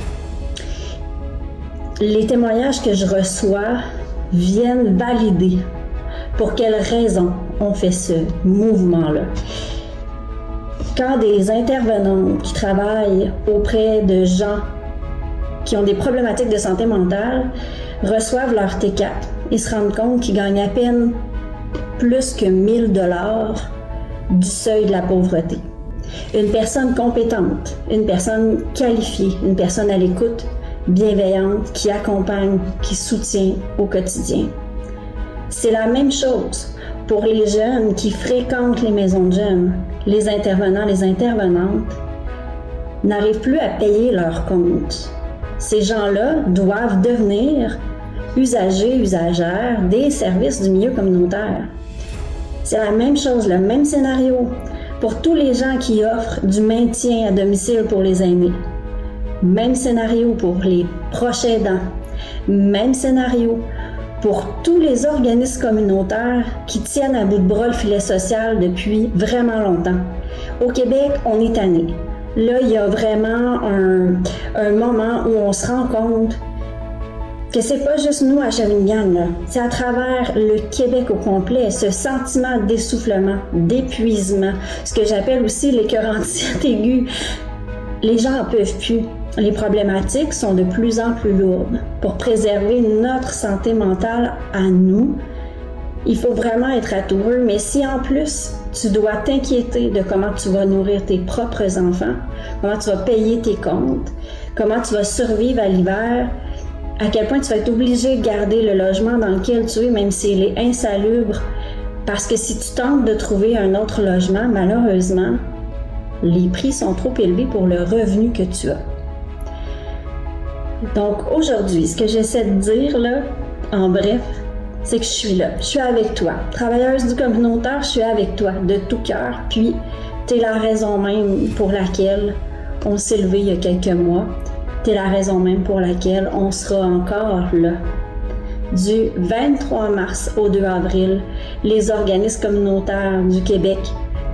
S13: Les témoignages que je reçois viennent valider pour quelles raisons on fait ce mouvement-là. Quand des intervenantes qui travaillent auprès de gens qui ont des problématiques de santé mentale reçoivent leur T4 et se rendent compte qu'ils gagnent à peine plus que 1 000 $ du seuil de la pauvreté. Une personne compétente, une personne qualifiée, une personne à l'écoute, bienveillante, qui accompagne, qui soutient au quotidien. C'est la même chose pour les jeunes qui fréquentent les maisons de jeunes. Les intervenants, les intervenantes n'arrivent plus à payer leurs comptes. Ces gens-là doivent devenir usagers, usagères des services du milieu communautaire. C'est la même chose, le même scénario pour tous les gens qui offrent du maintien à domicile pour les aînés. Même scénario pour les proches aidants. Même scénario pour tous les organismes communautaires qui tiennent à bout de bras le filet social depuis vraiment longtemps. Au Québec, on est tanné. Là, il y a vraiment un moment où on se rend compte que c'est pas juste nous à Shawinigan, là. C'est à travers le Québec au complet, ce sentiment d'essoufflement, d'épuisement, ce que j'appelle aussi l'écœurantite aiguë. Les gens en peuvent plus. Les problématiques sont de plus en plus lourdes. Pour préserver notre santé mentale à nous, il faut vraiment être atoureux, mais si en plus tu dois t'inquiéter de comment tu vas nourrir tes propres enfants, comment tu vas payer tes comptes, comment tu vas survivre à l'hiver, à quel point tu vas être obligé de garder le logement dans lequel tu es, même s'il est insalubre, parce que si tu tentes de trouver un autre logement, malheureusement, les prix sont trop élevés pour le revenu que tu as. Donc aujourd'hui, ce que j'essaie de dire là, en bref, c'est que je suis là, je suis avec toi. Travailleuse du communautaire, je suis avec toi de tout cœur, puis tu es la raison même pour laquelle on s'est levé il y a quelques mois. Tu es la raison même pour laquelle on sera encore là. Du 23 mars au 2 avril, les organismes communautaires du Québec,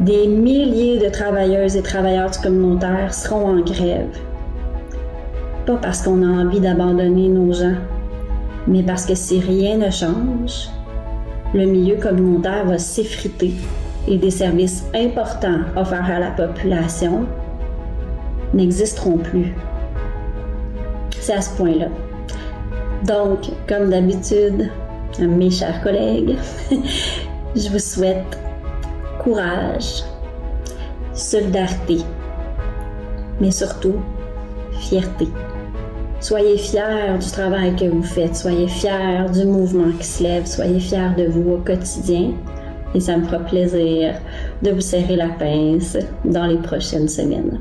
S13: des milliers de travailleuses et travailleurs du communautaire seront en grève. Pas parce qu'on a envie d'abandonner nos gens, mais parce que si rien ne change, le milieu communautaire va s'effriter et des services importants offerts à la population n'existeront plus. C'est à ce point-là. Donc, comme d'habitude, mes chers collègues, je vous souhaite courage, solidarité, mais surtout fierté. Soyez fiers du travail que vous faites, soyez fiers du mouvement qui se lève, soyez fiers de vous au quotidien et ça me fera plaisir de vous serrer la pince dans les prochaines semaines.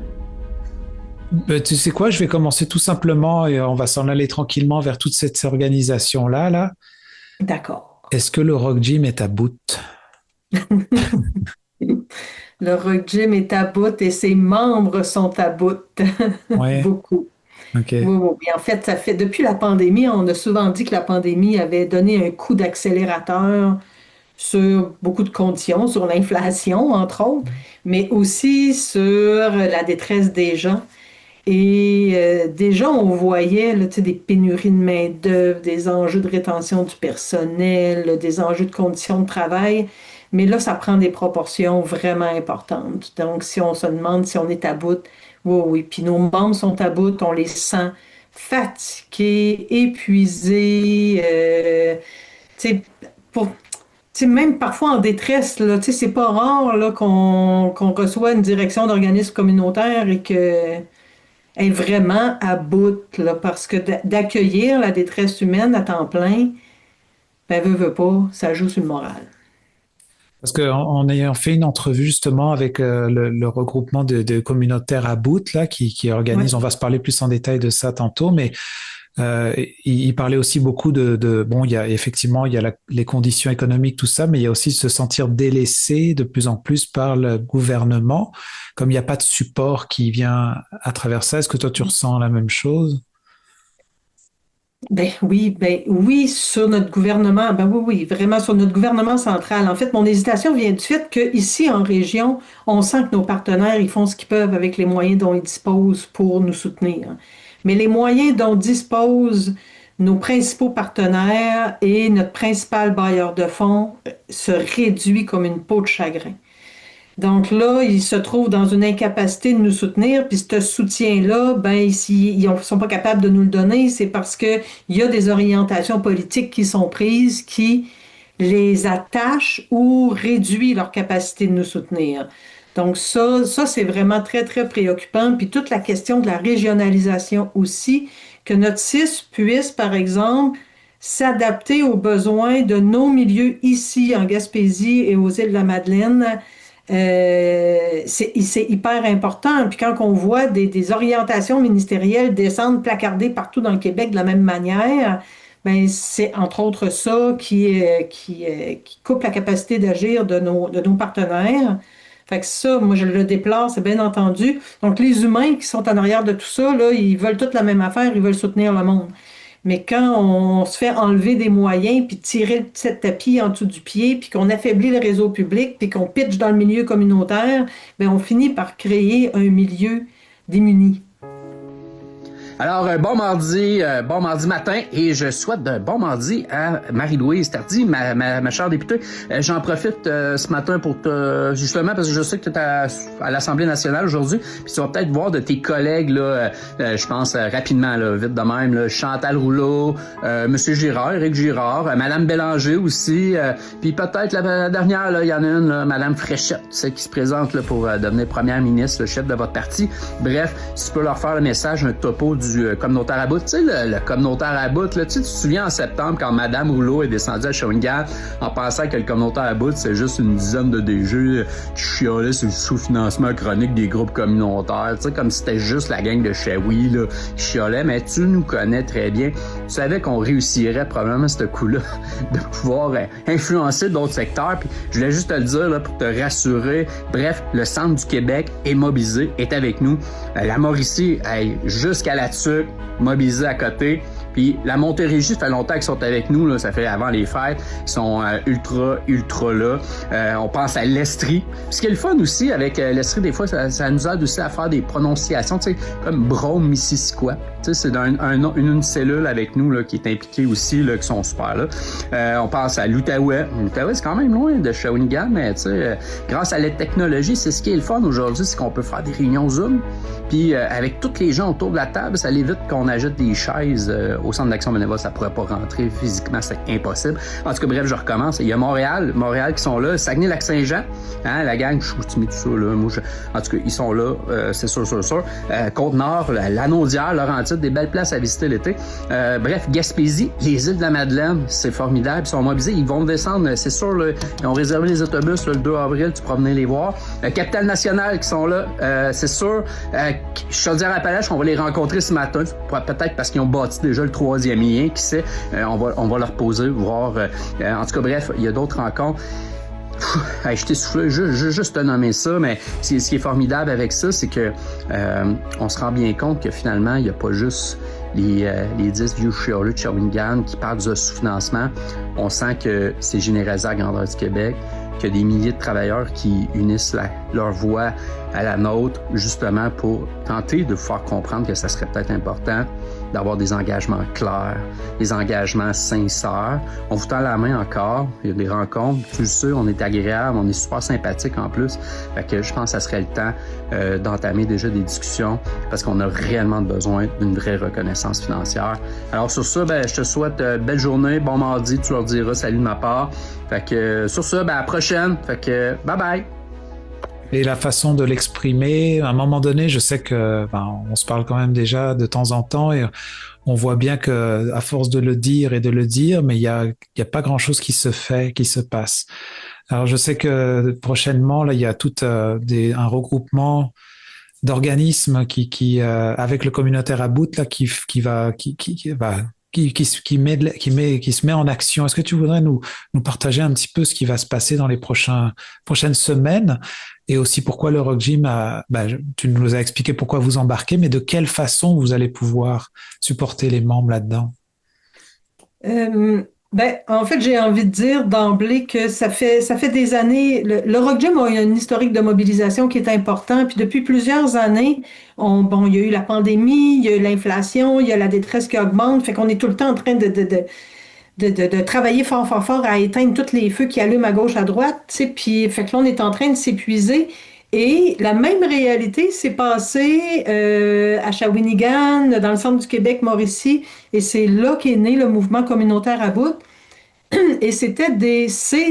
S10: Tu sais quoi, je vais commencer tout simplement et on va s'en aller tranquillement vers toute cette organisation-là. Là.
S5: D'accord.
S10: Est-ce que le Rock Gym est à bout?
S5: Le Rock Gym est à bout et ses membres sont à bout.
S10: Ouais.
S5: Beaucoup.
S10: Okay.
S5: Oui. En fait, ça fait depuis la pandémie, on a souvent dit que la pandémie avait donné un coup d'accélérateur sur beaucoup de conditions, sur l'inflation, entre autres, mais aussi sur la détresse des gens. Et déjà, on voyait là, des pénuries de main-d'œuvre, des enjeux de rétention du personnel, des enjeux de conditions de travail. Mais là, ça prend des proportions vraiment importantes. Donc, si on se demande si on est à bout, oui. Puis nos membres sont à bout, on les sent fatigués, épuisés, même parfois en détresse. Là, c'est pas rare là, qu'on reçoit une direction d'organisme communautaire et que est vraiment à bout, là, parce que d'accueillir la détresse humaine à temps plein, ben veut pas, ça joue sur le moral.
S10: Parce qu'en ayant fait une entrevue justement avec le regroupement de communautaires à bout, là, qui organise, on va se parler plus en détail de ça tantôt, mais il parlait aussi beaucoup bon, il y a les conditions économiques, tout ça, mais il y a aussi se sentir délaissé de plus en plus par le gouvernement, comme il n'y a pas de support qui vient à travers ça. Est-ce que toi tu ressens la même chose?
S5: Ben oui, sur notre gouvernement, oui, vraiment sur notre gouvernement central. En fait, mon hésitation vient du fait qu'ici, en région, on sent que nos partenaires, ils font ce qu'ils peuvent avec les moyens dont ils disposent pour nous soutenir. Mais les moyens dont disposent nos principaux partenaires et notre principal bailleur de fonds se réduit comme une peau de chagrin. Donc là, ils se trouvent dans une incapacité de nous soutenir, puis ce soutien-là, s'ils ne sont pas capables de nous le donner, c'est parce qu'il y a des orientations politiques qui sont prises qui les attachent ou réduisent leur capacité de nous soutenir. Donc ça c'est vraiment très, très préoccupant. Puis toute la question de la régionalisation aussi, que notre CIS puisse, par exemple, s'adapter aux besoins de nos milieux ici, en Gaspésie et aux îles de la Madeleine, c'est hyper important. Puis quand on voit des orientations ministérielles descendre placardées partout dans le Québec de la même manière, c'est entre autres ça qui coupe la capacité d'agir de nos partenaires. Fait que ça, moi, je le déplore, c'est bien entendu. Donc, les humains qui sont en arrière de tout ça, là, ils veulent toute la même affaire, ils veulent soutenir le monde. Mais quand on se fait enlever des moyens, puis tirer le petit tapis en dessous du pied, puis qu'on affaiblit le réseau public, puis qu'on pitche dans le milieu communautaire, on finit par créer un milieu démuni.
S14: Alors, bon mardi matin, et je souhaite de bon mardi à Marie-Louise Tardy, ma chère députée. J'en profite ce matin pour justement, parce que je sais que tu es à l'Assemblée nationale aujourd'hui, puis tu vas peut-être voir de tes collègues, là, je pense rapidement, là, vite de même, là, Chantal Rouleau, Monsieur Girard, Éric Girard, Madame Bélanger aussi, puis peut-être la dernière, là, il y en a une, là, Madame Fréchette, celle qui se présente là, pour devenir première ministre, le chef de votre parti. Bref, si tu peux leur faire le message, un topo du communautaire à bout. Tu sais, le communautaire à bout, là, tu te souviens en septembre quand Madame Rouleau est descendue à Shawinigan en pensant que le communautaire à bout, c'est juste une dizaine de DG qui chialaient sur le sous-financement chronique des groupes communautaires. Tu sais, comme si c'était juste la gang de Shawi, là, qui chialait. Mais tu nous connais très bien. Tu savais qu'on réussirait probablement ce coup-là de pouvoir influencer d'autres secteurs. Puis je voulais juste te le dire là, pour te rassurer. Bref, le Centre du Québec est mobilisé, est avec nous. La Mauricie, jusqu'à la TUC, mobilisée à côté. Puis la Montérégie, ça fait longtemps qu'ils sont avec nous, là, ça fait avant les fêtes, ils sont ultra là. On pense à l'Estrie. Ce qui est le fun aussi avec l'Estrie, des fois, ça nous aide aussi à faire des prononciations, tu sais, comme Brome, Missisquoi. Tu sais, c'est une cellule avec nous là, qui est impliquée aussi, là, qui sont super là. On pense à l'Outaouais. L'Outaouais, c'est quand même loin de Shawinigan, mais tu sais, grâce à la technologie, c'est ce qui est le fun aujourd'hui, c'est qu'on peut faire des réunions Zoom. Puis avec tous les gens autour de la table, ça évite qu'on ajoute des chaises au centre d'action bénévole, ça pourrait pas rentrer physiquement, c'est impossible. En tout cas, bref, je recommence. Il y a Montréal qui sont là, Saguenay-Lac-Saint-Jean, hein, la gang, je suis tout ça là. En tout cas, ils sont là, c'est sûr. Côte-Nord, Lanaudière, Laurentides, des belles places à visiter l'été. Bref, Gaspésie, les îles de la Madeleine, c'est formidable, ils sont mobilisés, ils vont descendre, c'est sûr, là, ils ont réservé les autobus là, le 2 avril, tu pourras venir les voir. Capitale-Nationale qui sont là, c'est sûr. Chaudière-Appalaches, on va les rencontrer ce matin, peut-être parce qu'ils ont bâti déjà le 3e lien, qui sait, on va leur poser, voir. En tout cas, bref, il y a d'autres rencontres. Je t'ai soufflé, juste te nommer ça, mais ce qui est formidable avec ça, c'est que on se rend bien compte que finalement, il n'y a pas juste les 10 vieux chialeux de Shawinigan qui parlent de sous-financement, on sent que c'est généralisé à la grandeur du Québec, qu'il y a des milliers de travailleurs qui unissent leur voix à la nôtre, justement pour tenter de faire comprendre que ça serait peut-être important d'avoir des engagements clairs, des engagements sincères. On vous tend la main encore, il y a des rencontres, tu le sais, on est agréable, on est super sympathique en plus. Fait que je pense que ça serait le temps d'entamer déjà des discussions parce qu'on a réellement besoin d'une vraie reconnaissance financière. Alors sur ça, je te souhaite belle journée, bon mardi, tu leur diras salut de ma part. Fait que sur ça, à la prochaine. Fait que bye bye!
S10: Et la façon de l'exprimer, à un moment donné, je sais que on se parle quand même déjà de temps en temps et on voit bien que à force de le dire et de le dire, mais il y a pas grand-chose qui se fait, qui se passe. Alors je sais que prochainement là, il y a tout un regroupement d'organismes qui avec le communautaire à bout là qui se met en action. Est-ce que tu voudrais nous partager un petit peu ce qui va se passer dans les prochaines semaines et aussi pourquoi le Rock Gym tu nous as expliqué pourquoi vous embarquez, mais de quelle façon vous allez pouvoir supporter les membres là-dedans?
S5: En fait, j'ai envie de dire d'emblée que ça fait des années. Le Rock Gym a un historique de mobilisation qui est important. Puis depuis plusieurs années, il y a eu la pandémie, il y a eu l'inflation, il y a la détresse qui augmente. Fait qu'on est tout le temps en train de travailler fort, fort, fort à éteindre tous les feux qui allument à gauche, à droite. Puis fait que là, on est en train de s'épuiser. Et la même réalité s'est passée à Shawinigan, dans le centre du Québec, Mauricie, et c'est là qu'est né le mouvement communautaire à bout. Et c'est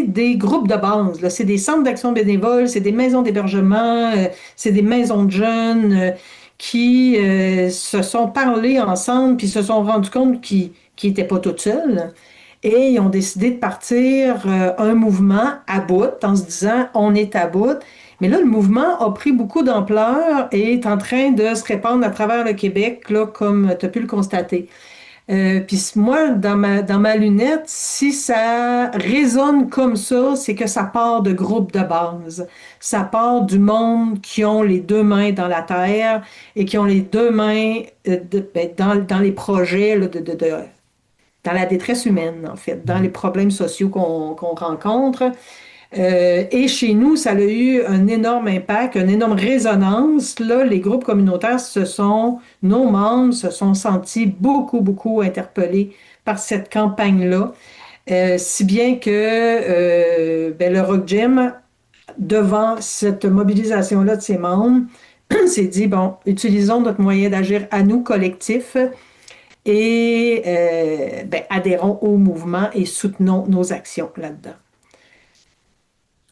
S5: des groupes de base, là. C'est des centres d'action bénévole, c'est des maisons d'hébergement, c'est des maisons de jeunes qui se sont parlé ensemble puis se sont rendus compte qu'ils n'étaient pas toutes seules. Et ils ont décidé de partir un mouvement à bout en se disant « on est à bout ». Mais là, le mouvement a pris beaucoup d'ampleur et est en train de se répandre à travers le Québec, là, comme tu as pu le constater. Puis moi, dans ma lunette, si ça résonne comme ça, c'est que ça part de groupes de base. Ça part du monde qui ont les deux mains dans la terre et qui ont les deux mains dans les projets là, dans la détresse humaine, en fait, dans les problèmes sociaux qu'on rencontre. Et chez nous, ça a eu un énorme impact, une énorme résonance. Là, les groupes communautaires nos membres se sont sentis beaucoup, beaucoup interpellés par cette campagne-là. Si bien que le Rock Gym, devant cette mobilisation-là de ses membres, s'est dit, utilisons notre moyen d'agir à nous, collectif, et adhérons au mouvement et soutenons nos actions là-dedans.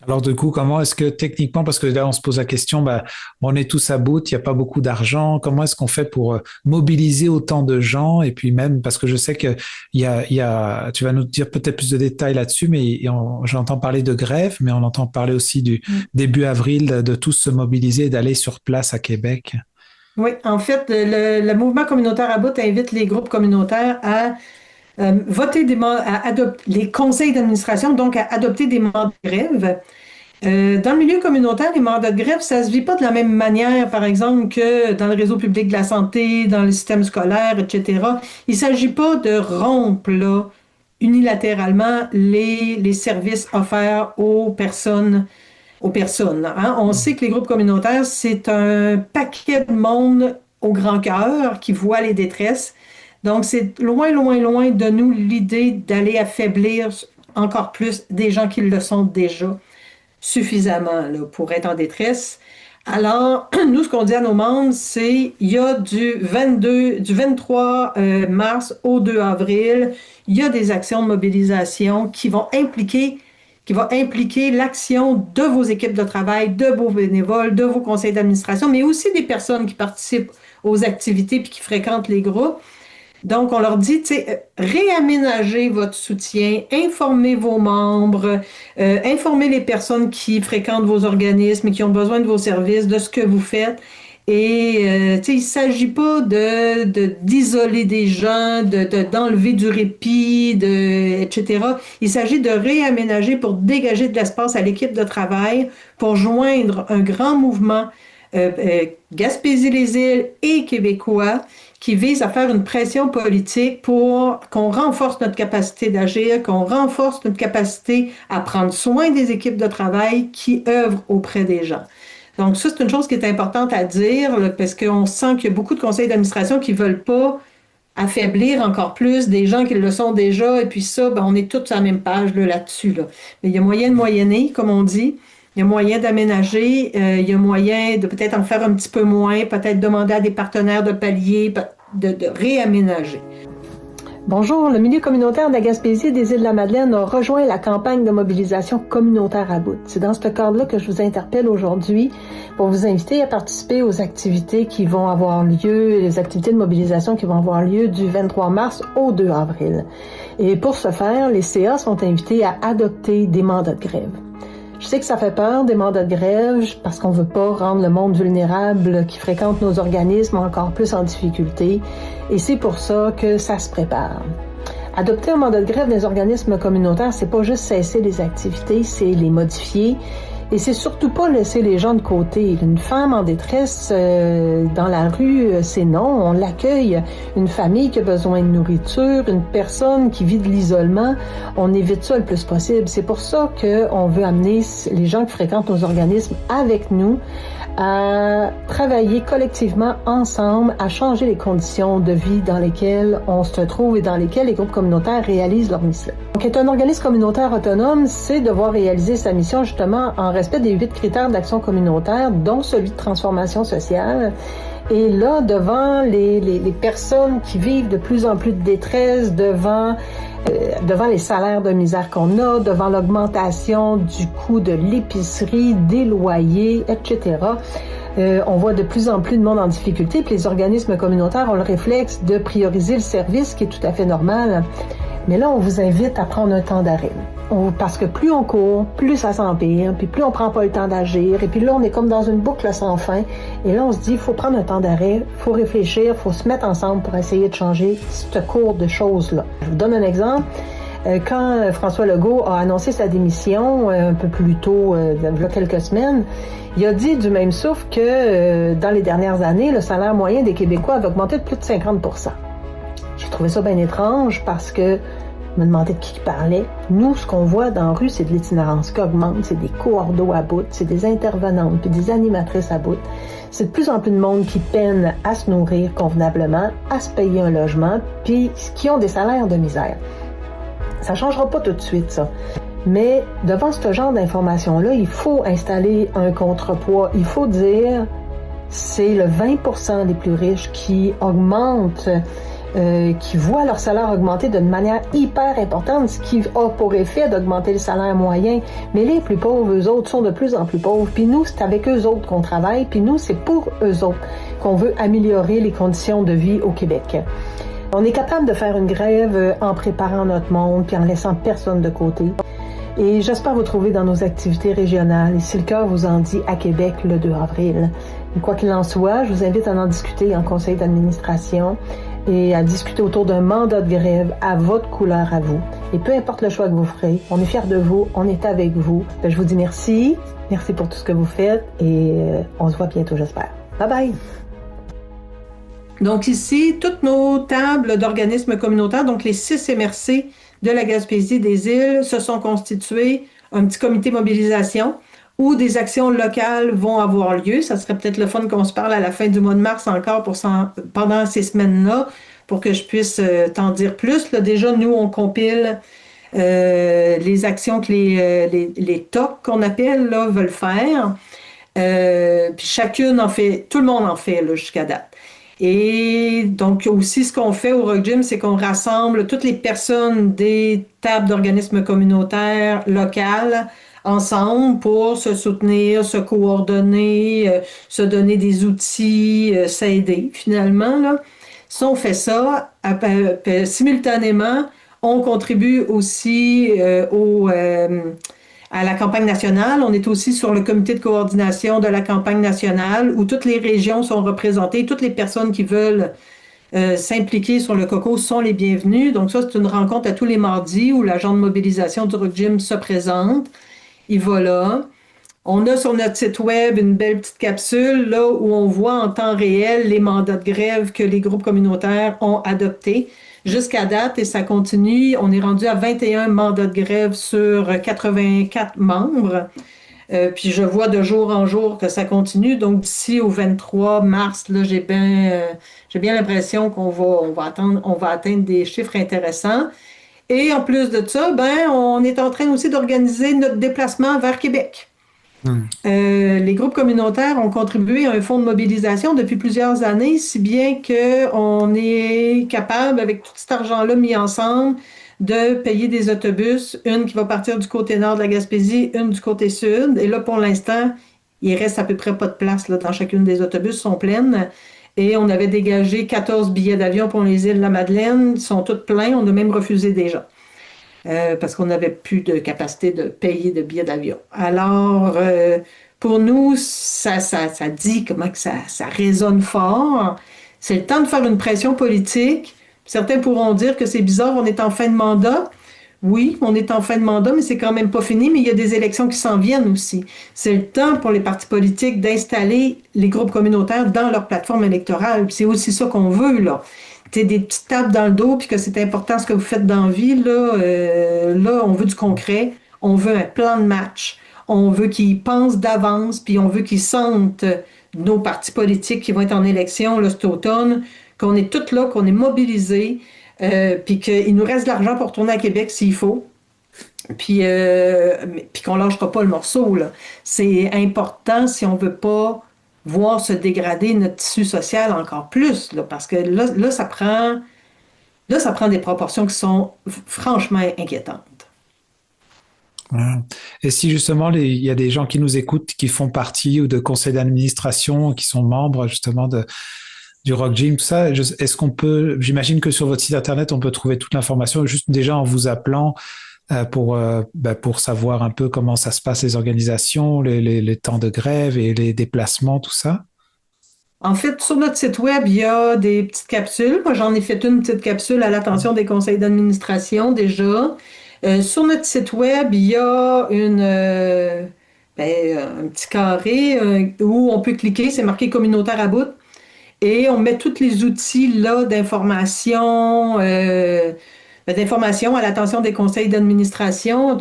S10: Alors du coup, comment est-ce que techniquement, parce que là on se pose la question, on est tous à bout, il n'y a pas beaucoup d'argent, comment est-ce qu'on fait pour mobiliser autant de gens? Et puis même, parce que je sais que tu vas nous dire peut-être plus de détails là-dessus, mais j'entends parler de grève, mais on entend parler aussi du début avril, de tous se mobiliser et d'aller sur place à Québec.
S5: Oui, en fait, le mouvement communautaire à bout invite les groupes communautaires à voter les conseils d'administration, donc à adopter des mandats de grève. Dans le milieu communautaire, les mandats de grève, ça ne se vit pas de la même manière, par exemple, que dans le réseau public de la santé, dans le système scolaire, etc. Il ne s'agit pas de rompre là, unilatéralement les services offerts aux personnes. Hein? On sait que les groupes communautaires, c'est un paquet de monde au grand cœur qui voit les détresses. Donc, c'est loin, loin, loin de nous l'idée d'aller affaiblir encore plus des gens qui le sont déjà suffisamment là, pour être en détresse. Alors, nous, ce qu'on dit à nos membres, c'est il y a du 23 mars au 2 avril, il y a des actions de mobilisation qui vont impliquer l'action de vos équipes de travail, de vos bénévoles, de vos conseils d'administration, mais aussi des personnes qui participent aux activités puis qui fréquentent les groupes. Donc, on leur dit, réaménagez votre soutien, informez vos membres, informez les personnes qui fréquentent vos organismes et qui ont besoin de vos services, de ce que vous faites. Et il ne s'agit pas d'isoler des gens, d'enlever du répit, etc. Il s'agit de réaménager pour dégager de l'espace à l'équipe de travail, pour joindre un grand mouvement Gaspésie-les-Îles et québécois qui visent à faire une pression politique pour qu'on renforce notre capacité d'agir, qu'on renforce notre capacité à prendre soin des équipes de travail qui œuvrent auprès des gens. Donc ça, c'est une chose qui est importante à dire là, parce qu'on sent qu'il y a beaucoup de conseils d'administration qui ne veulent pas affaiblir encore plus des gens qui le sont déjà. Et puis ça, ben, on est tous sur la même page là-dessus. Là. Mais il y a moyen de moyenner, comme on dit. Il y a moyen d'aménager, il y a moyen de peut-être en faire un petit peu moins, peut-être demander à des partenaires de pallier, de réaménager.
S15: Bonjour, le milieu communautaire de la Gaspésie et des Îles-de-la-Madeleine a rejoint la campagne de mobilisation communautaire à bout. C'est dans ce cadre-là que je vous interpelle aujourd'hui pour vous inviter à participer aux activités qui vont avoir lieu, les activités de mobilisation qui vont avoir lieu du 23 mars au 2 avril. Et pour ce faire, les CA sont invités à adopter des mandats de grève. Je sais que ça fait peur, des mandats de grève, parce qu'on veut pas rendre le monde vulnérable qui fréquente nos organismes encore plus en difficulté. Et c'est pour ça que ça se prépare. Adopter un mandat de grève des organismes communautaires, c'est pas juste cesser les activités, c'est les modifier. Et c'est surtout pas laisser les gens de côté. Une femme en détresse dans la rue, c'est non. On l'accueille. Une famille qui a besoin de nourriture, une personne qui vit de l'isolement, on évite ça le plus possible. C'est pour ça qu'on veut amener les gens qui fréquentent nos organismes avec nous à travailler collectivement ensemble, à changer les conditions de vie dans lesquelles on se trouve et dans lesquelles les groupes communautaires réalisent leur mission. Donc, être un organisme communautaire autonome, c'est devoir réaliser sa mission justement en respect des 8 critères d'action communautaire, dont celui de transformation sociale. Et là, devant les personnes qui vivent de plus en plus de détresse, devant les salaires de misère qu'on a, devant l'augmentation du coût de l'épicerie, des loyers, etc., on voit de plus en plus de monde en difficulté, puis les organismes communautaires ont le réflexe de prioriser le service, qui est tout à fait normal. Mais là, on vous invite à prendre un temps d'arrêt. Parce que plus on court, plus ça s'empire, puis plus on prend pas le temps d'agir, et puis là, on est comme dans une boucle sans fin, et là, on se dit, il faut prendre un temps d'arrêt, il faut réfléchir, il faut se mettre ensemble pour essayer de changer ce cours de choses-là. Je vous donne un exemple. Quand François Legault a annoncé sa démission un peu plus tôt, il y a quelques semaines, il a dit du même souffle que dans les dernières années, le salaire moyen des Québécois avait augmenté de plus de 50%. J'ai trouvé ça bien étrange parce que je me demandais de qui il parlait. Nous, ce qu'on voit dans la rue, c'est de l'itinérance qui augmente, c'est des coordos à bout, c'est des intervenantes, puis des animatrices à bout. C'est de plus en plus de monde qui peine à se nourrir convenablement, à se payer un logement, puis qui ont des salaires de misère. Ça changera pas tout de suite, ça. Mais devant ce genre d'informations-là, il faut installer un contrepoids. Il faut dire, c'est le 20% des plus riches qui augmentent, qui voient leur salaire augmenter d'une manière hyper importante, ce qui a pour effet d'augmenter le salaire moyen. Mais les plus pauvres, eux autres, sont de plus en plus pauvres. Puis nous, c'est avec eux autres qu'on travaille. Puis nous, c'est pour eux autres qu'on veut améliorer les conditions de vie au Québec. On est capable de faire une grève en préparant notre monde puis en laissant personne de côté. Et j'espère vous trouver dans nos activités régionales. Et si le cœur vous en dit, à Québec le 2 avril. Et quoi qu'il en soit, je vous invite à en discuter en conseil d'administration et à discuter autour d'un mandat de grève à votre couleur à vous. Et peu importe le choix que vous ferez, on est fiers de vous, on est avec vous. Je vous dis merci. Merci pour tout ce que vous faites et on se voit bientôt, j'espère. Bye bye!
S5: Donc ici, toutes nos tables d'organismes communautaires, donc les 6 MRC de la Gaspésie des Îles, se sont constituées un petit comité mobilisation où des actions locales vont avoir lieu. Ça serait peut-être le fun qu'on se parle à la fin du mois de mars encore pendant ces semaines-là pour que je puisse t'en dire plus. Là, déjà, nous, on compile les actions que les TOC qu'on appelle là, veulent faire. Puis chacune en fait, tout le monde en fait là, jusqu'à date. Et donc aussi, ce qu'on fait au Rock Gym, c'est qu'on rassemble toutes les personnes des tables d'organismes communautaires locales ensemble pour se soutenir, se coordonner, se donner des outils, s'aider finalement. Là. Si on fait ça, simultanément, on contribue aussi à la campagne nationale. On est aussi sur le comité de coordination de la campagne nationale où toutes les régions sont représentées. Toutes les personnes qui veulent s'impliquer sur le COCO sont les bienvenues. Donc ça, c'est une rencontre à tous les mardis où l'agent de mobilisation du Rock Gym se présente. Il va là. On a sur notre site web une belle petite capsule là où on voit en temps réel les mandats de grève que les groupes communautaires ont adoptés jusqu'à date et ça continue. On est rendu à 21 mandats de grève sur 84 membres. Puis je vois de jour en jour que ça continue. Donc d'ici au 23 mars, là, j'ai bien l'impression on va atteindre des chiffres intéressants. Et en plus de ça, on est en train aussi d'organiser notre déplacement vers Québec. Les groupes communautaires ont contribué à un fonds de mobilisation depuis plusieurs années, si bien qu'on est capable, avec tout cet argent-là mis ensemble, de payer des autobus, une qui va partir du côté nord de la Gaspésie, une du côté sud. Et là, pour l'instant, il reste à peu près pas de place là, dans chacune des autobus, sont pleines. Et on avait dégagé 14 billets d'avion pour les îles de la Madeleine. Ils sont tous pleins. On a même refusé des gens. Parce qu'on n'avait plus de capacité de payer de billets d'avion. Alors, pour nous, ça dit comment que ça résonne fort. C'est le temps de faire une pression politique. Certains pourront dire que c'est bizarre, on est en fin de mandat. Oui, on est en fin de mandat, mais c'est quand même pas fini, mais il y a des élections qui s'en viennent aussi. C'est le temps pour les partis politiques d'installer les groupes communautaires dans leur plateforme électorale. C'est aussi ça qu'on veut, là. T'sais, des petites tapes dans le dos, puis que c'est important ce que vous faites dans la vie, là, on veut du concret, on veut un plan de match, on veut qu'ils pensent d'avance, puis on veut qu'ils sentent nos partis politiques qui vont être en élection là, cet automne, qu'on est tous là, qu'on est mobilisés, puis qu'il nous reste de l'argent pour retourner à Québec s'il faut, puis qu'on ne lâchera pas le morceau. Là. C'est important si on ne veut pas voir se dégrader notre tissu social encore plus, là, parce que là, ça prend des proportions qui sont franchement inquiétantes.
S10: Et si justement il y a des gens qui nous écoutent, qui font partie ou de conseils d'administration, qui sont membres justement du Rock Gym, tout ça, est-ce qu'on peut, j'imagine que sur votre site internet, on peut trouver toute l'information juste déjà en vous appelant pour savoir un peu comment ça se passe, les organisations, les temps de grève et les déplacements, tout ça?
S5: En fait, sur notre site web, il y a des petites capsules. Moi, j'en ai fait une petite capsule à l'attention des conseils d'administration déjà. Sur notre site web, il y a un petit carré où on peut cliquer, c'est marqué communautaire à bout. Et on met tous les outils là d'information à l'attention des conseils d'administration.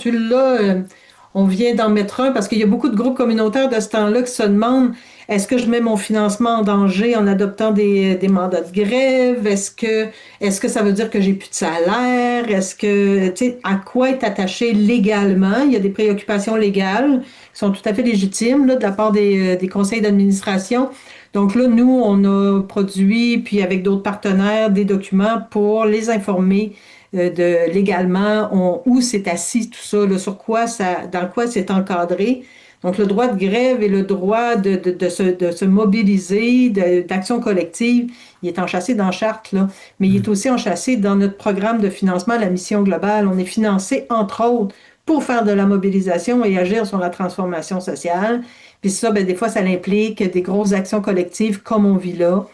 S5: On vient d'en mettre un parce qu'il y a beaucoup de groupes communautaires de ce temps-là qui se demandent est-ce que je mets mon financement en danger en adoptant des mandats de grève? Est-ce que ça veut dire que j'ai plus de salaire? À quoi est attaché légalement? Il y a des préoccupations légales qui sont tout à fait légitimes là, de la part des conseils d'administration. Donc là, nous, on a produit, puis avec d'autres partenaires, des documents pour les informer légalement où c'est assis tout ça, là, dans quoi c'est encadré. Donc le droit de grève et le droit de se mobiliser, d'action collective, il est enchâssé dans la charte, là, mais il est aussi enchâssé dans notre programme de financement à la mission globale. On est financé, entre autres, pour faire de la mobilisation et agir sur la transformation sociale. Puis ça, des fois, ça implique des grosses actions collectives comme on vit là.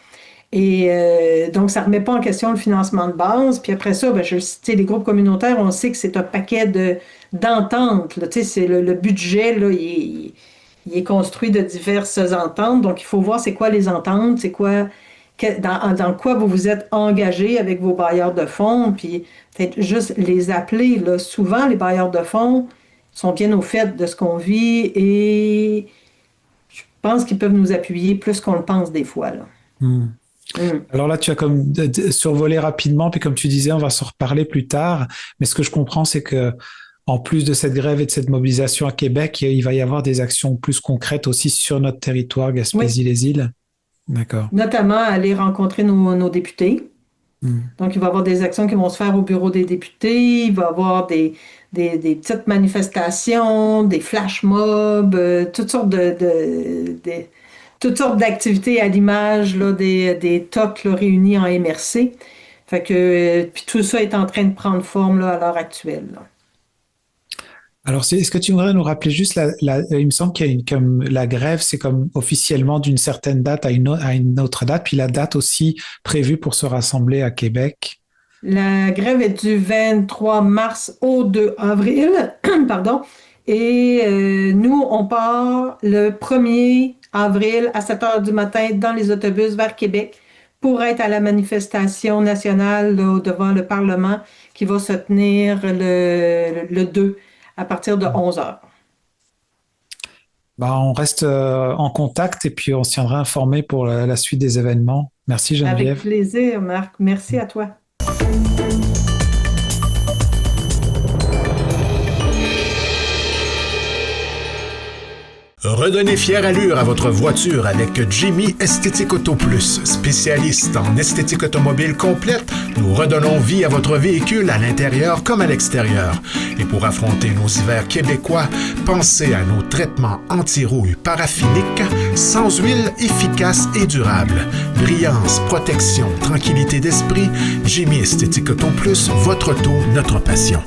S5: Et donc, ça ne remet pas en question le financement de base. Puis après ça, les groupes communautaires, on sait que c'est un paquet d'ententes. Là. C'est le budget, là, il est construit de diverses ententes. Donc, il faut voir c'est quoi les ententes, c'est quoi, dans quoi vous vous êtes engagé avec vos bailleurs de fonds. Puis peut-être juste les appeler. Là. Souvent, les bailleurs de fonds sont bien au fait de ce qu'on vit et je pense qu'ils peuvent nous appuyer plus qu'on le pense des fois. Là.
S10: Alors là, tu as comme survolé rapidement, puis comme tu disais, on va s'en reparler plus tard. Mais ce que je comprends, c'est que en plus de cette grève et de cette mobilisation à Québec, il va y avoir des actions plus concrètes aussi sur notre territoire, Gaspésie-les-Îles. D'accord.
S5: Notamment aller rencontrer nos députés. Donc, il va y avoir des actions qui vont se faire au bureau des députés. Il va y avoir des petites manifestations, des flash mobs, toutes sortes d'activités à l'image là, des TOC là, réunis en MRC. Fait que puis tout ça est en train de prendre forme là, à l'heure actuelle. Là.
S10: Alors, est-ce que tu voudrais nous rappeler juste, il me semble qu'il y a comme la grève, c'est comme officiellement d'une certaine date à une autre date, puis la date aussi prévue pour se rassembler à Québec?
S5: La grève est du 23 mars au 2 avril, pardon. Et nous, on part le 1er avril à 7 heures du matin dans les autobus vers Québec pour être à la manifestation nationale là, devant le Parlement qui va se tenir le 2 à partir de 11 heures.
S10: On reste en contact et puis on se tiendra informé pour la suite des événements. Merci Geneviève.
S5: Avec plaisir, Marc. Merci à toi.
S8: Redonnez fière allure à votre voiture avec Jimmy Esthétique Auto Plus. Spécialiste en esthétique automobile complète, nous redonnons vie à votre véhicule à l'intérieur comme à l'extérieur. Et pour affronter nos hivers québécois, pensez à nos traitements anti-rouille paraphiniques, sans huile, efficace et durable. Brillance, protection, tranquillité d'esprit, Jimmy Esthétique Auto Plus, votre auto, notre passion.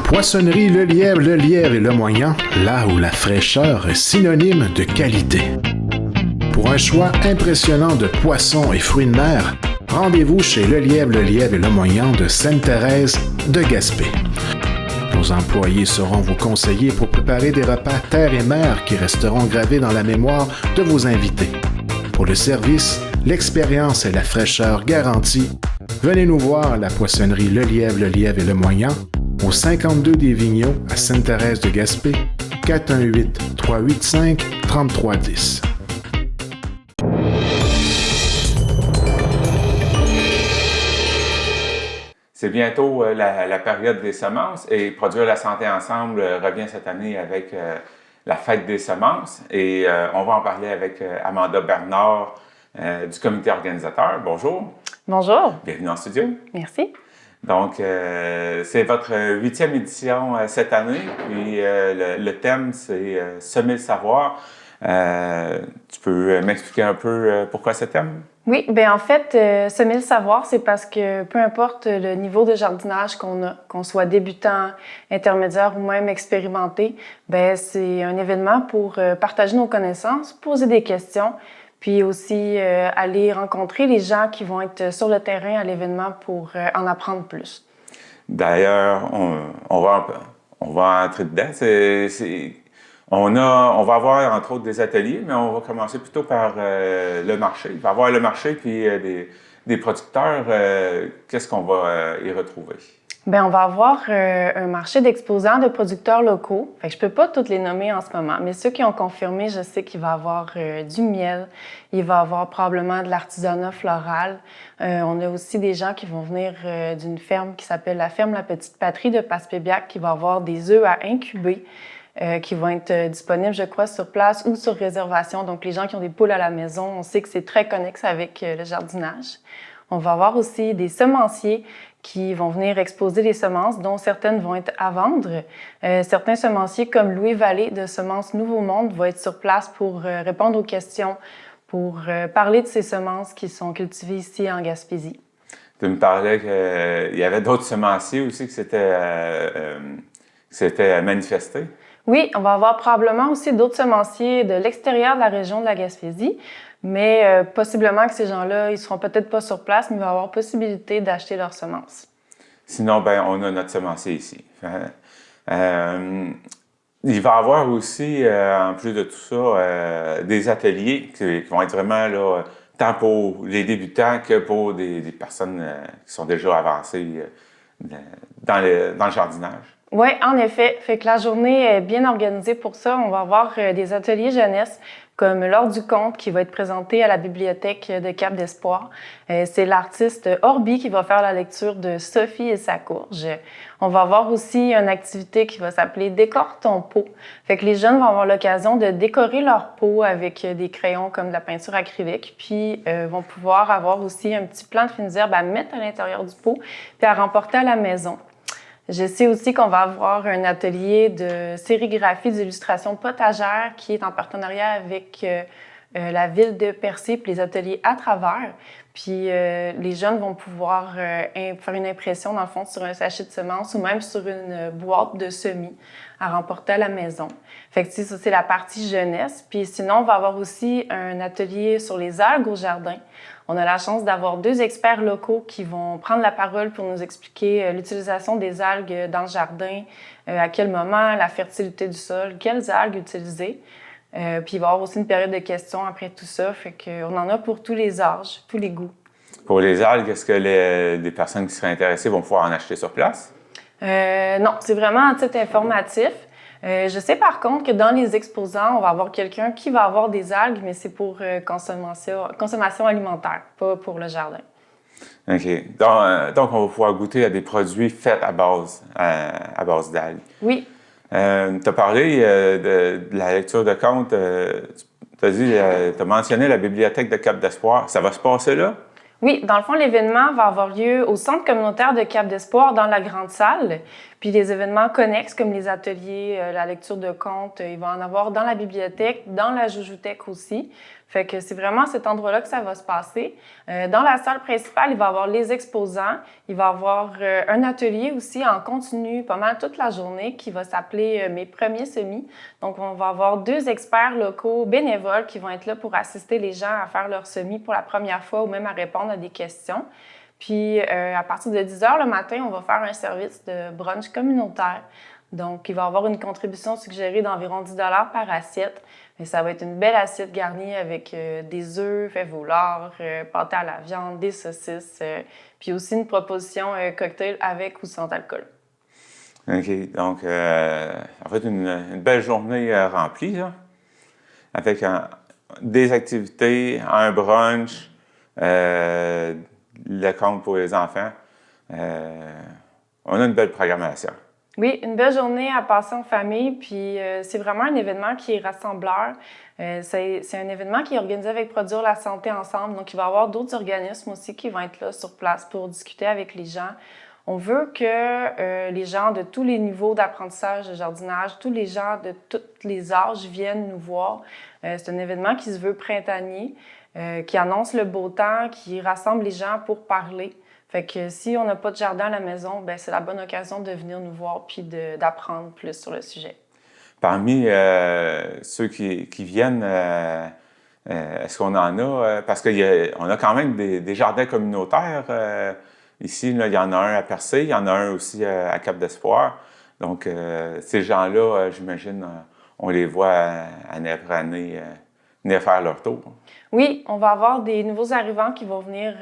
S8: Poissonnerie Le Lièvre et Le Moyen, là où la fraîcheur est synonyme de qualité. Pour un choix impressionnant de poissons et fruits de mer, rendez-vous chez Le Lièvre et Le Moyen de Sainte-Thérèse de Gaspé. Nos employés sauront vous conseiller pour préparer des repas terre et mer qui resteront gravés dans la mémoire de vos invités. Pour le service, l'expérience et la fraîcheur garantie, venez nous voir à la poissonnerie Le Lièvre et Le Moyen, au 52 des Vigneaux à Sainte-Thérèse de Gaspé, 418-385-3310.
S16: C'est bientôt la période des semences et Produire la santé ensemble revient cette année avec la fête des semences et on va en parler avec Amanda Bernard du comité organisateur. Bonjour.
S7: Bonjour.
S16: Bienvenue en studio.
S7: Merci.
S16: Donc, c'est votre 8e édition cette année, puis le thème, c'est « Semer le savoir ». Tu peux m'expliquer un peu pourquoi ce thème?
S7: Oui, bien en fait, semer le savoir, c'est parce que peu importe le niveau de jardinage qu'on a, qu'on soit débutant, intermédiaire ou même expérimenté, bien c'est un événement pour partager nos connaissances, poser des questions, puis aussi aller rencontrer les gens qui vont être sur le terrain à l'événement pour en apprendre plus.
S16: D'ailleurs, on va entrer dedans. On va avoir entre autres des ateliers, mais on va commencer plutôt par le marché. Il va y avoir le marché puis des producteurs. Qu'est-ce qu'on va y retrouver?
S7: Bien, on va avoir un marché d'exposants de producteurs locaux. Fait que je peux pas toutes les nommer en ce moment, mais ceux qui ont confirmé, je sais qu'il va y avoir du miel, il va y avoir probablement de l'artisanat floral. On a aussi des gens qui vont venir d'une ferme qui s'appelle la ferme La Petite Patrie de Passepébiac, qui va avoir des œufs à incuber, qui vont être disponibles, je crois, sur place ou sur réservation. Donc, les gens qui ont des poules à la maison, on sait que c'est très connexe avec le jardinage. On va avoir aussi des semenciers qui vont venir exposer les semences, dont certaines vont être à vendre. Certains semenciers, comme Louis Vallée de Semences Nouveau Monde, vont être sur place pour répondre aux questions, pour parler de ces semences qui sont cultivées ici en Gaspésie.
S16: Tu me parlais qu'il y avait d'autres semenciers aussi qui s'étaient manifestés.
S7: Oui, on va avoir probablement aussi d'autres semenciers de l'extérieur de la région de la Gaspésie, mais possiblement que ces gens-là, ils ne seront peut-être pas sur place, mais il va y avoir possibilité d'acheter leurs semences.
S16: Sinon, ben, on a notre semencier ici. Il va y avoir aussi, en plus de tout ça, des ateliers qui vont être vraiment là, tant pour les débutants que pour des personnes qui sont déjà avancées dans le jardinage.
S7: Oui, en effet. Fait que la journée est bien organisée pour ça. On va avoir des ateliers jeunesse, comme l'Heure du conte qui va être présenté à la bibliothèque de Cap d'Espoir. C'est l'artiste Orbi qui va faire la lecture de Sophie et sa courge. On va avoir aussi une activité qui va s'appeler « Décore ton pot ». Fait que les jeunes vont avoir l'occasion de décorer leur pot avec des crayons comme de la peinture acrylique, puis vont pouvoir avoir aussi un petit plant de fines herbes à mettre à l'intérieur du pot, puis à remporter à la maison. Je sais aussi qu'on va avoir un atelier de sérigraphie d'illustration potagère qui est en partenariat avec la ville de Percé puis les ateliers à travers. Puis les jeunes vont pouvoir faire une impression, dans le fond, sur un sachet de semences ou même sur une boîte de semis à remporter à la maison. Fait que ça, c'est la partie jeunesse. Puis sinon, on va avoir aussi un atelier sur les algues au jardin. On a la chance d'avoir 2 experts locaux qui vont prendre la parole pour nous expliquer l'utilisation des algues dans le jardin, à quel moment, la fertilité du sol, quelles algues utiliser. Puis il va y avoir aussi une période de questions après tout ça. Fait qu'on en a pour tous les âges, tous les goûts.
S16: Pour les algues, est-ce que des personnes qui seraient intéressées vont pouvoir en acheter sur place?
S7: Non, c'est vraiment un titre informatif. Je sais par contre que dans les exposants, on va avoir quelqu'un qui va avoir des algues, mais c'est pour consommation alimentaire, pas pour le jardin.
S16: OK. Donc, on va pouvoir goûter à des produits faits à base d'algues.
S7: Oui.
S16: Tu as parlé de la lecture de contes. Tu as mentionné la bibliothèque de Cap d'Espoir. Ça va se passer là?
S7: Oui, dans le fond, l'événement va avoir lieu au centre communautaire de Cap d'Espoir dans la grande salle. Puis les événements connexes comme les ateliers, la lecture de contes, il va en avoir dans la bibliothèque, dans la Joujouthèque aussi. Fait que c'est vraiment à cet endroit-là que ça va se passer. Dans la salle principale, il va y avoir les exposants. Il va y avoir un atelier aussi en continu pas mal toute la journée qui va s'appeler « Mes premiers semis ». Donc, on va avoir 2 experts locaux bénévoles qui vont être là pour assister les gens à faire leurs semis pour la première fois ou même à répondre à des questions. Puis, à partir de 10 h le matin, on va faire un service de brunch communautaire. Donc, il va y avoir une contribution suggérée d'environ 10 $ par assiette. Mais ça va être une belle assiette garnie avec des œufs, fait voulard, pâté à la viande, des saucisses, puis aussi une proposition cocktail avec ou sans alcool.
S16: OK. Donc, en fait, une belle journée remplie, là, avec des activités, un brunch, le conte pour les enfants. On a une belle programmation.
S7: Oui, une belle journée à passer en famille, puis c'est vraiment un événement qui est rassembleur. C'est un événement qui est organisé avec Produire la santé ensemble, donc il va y avoir d'autres organismes aussi qui vont être là sur place pour discuter avec les gens. On veut que les gens de tous les niveaux d'apprentissage, de jardinage, tous les gens de tous les âges viennent nous voir. C'est un événement qui se veut printanier, qui annonce le beau temps, qui rassemble les gens pour parler. Fait que si on n'a pas de jardin à la maison, ben c'est la bonne occasion de venir nous voir puis d'apprendre plus sur le sujet.
S16: Parmi ceux qui viennent, est-ce qu'on en a? Parce qu'on a quand même des jardins communautaires. Ici, là, il y en a un à Percé, il y en a un aussi à Cap d'Espoir. Donc, ces gens-là, j'imagine, on les voit année après année venir faire leur tour.
S7: Oui, on va avoir des nouveaux arrivants qui vont venir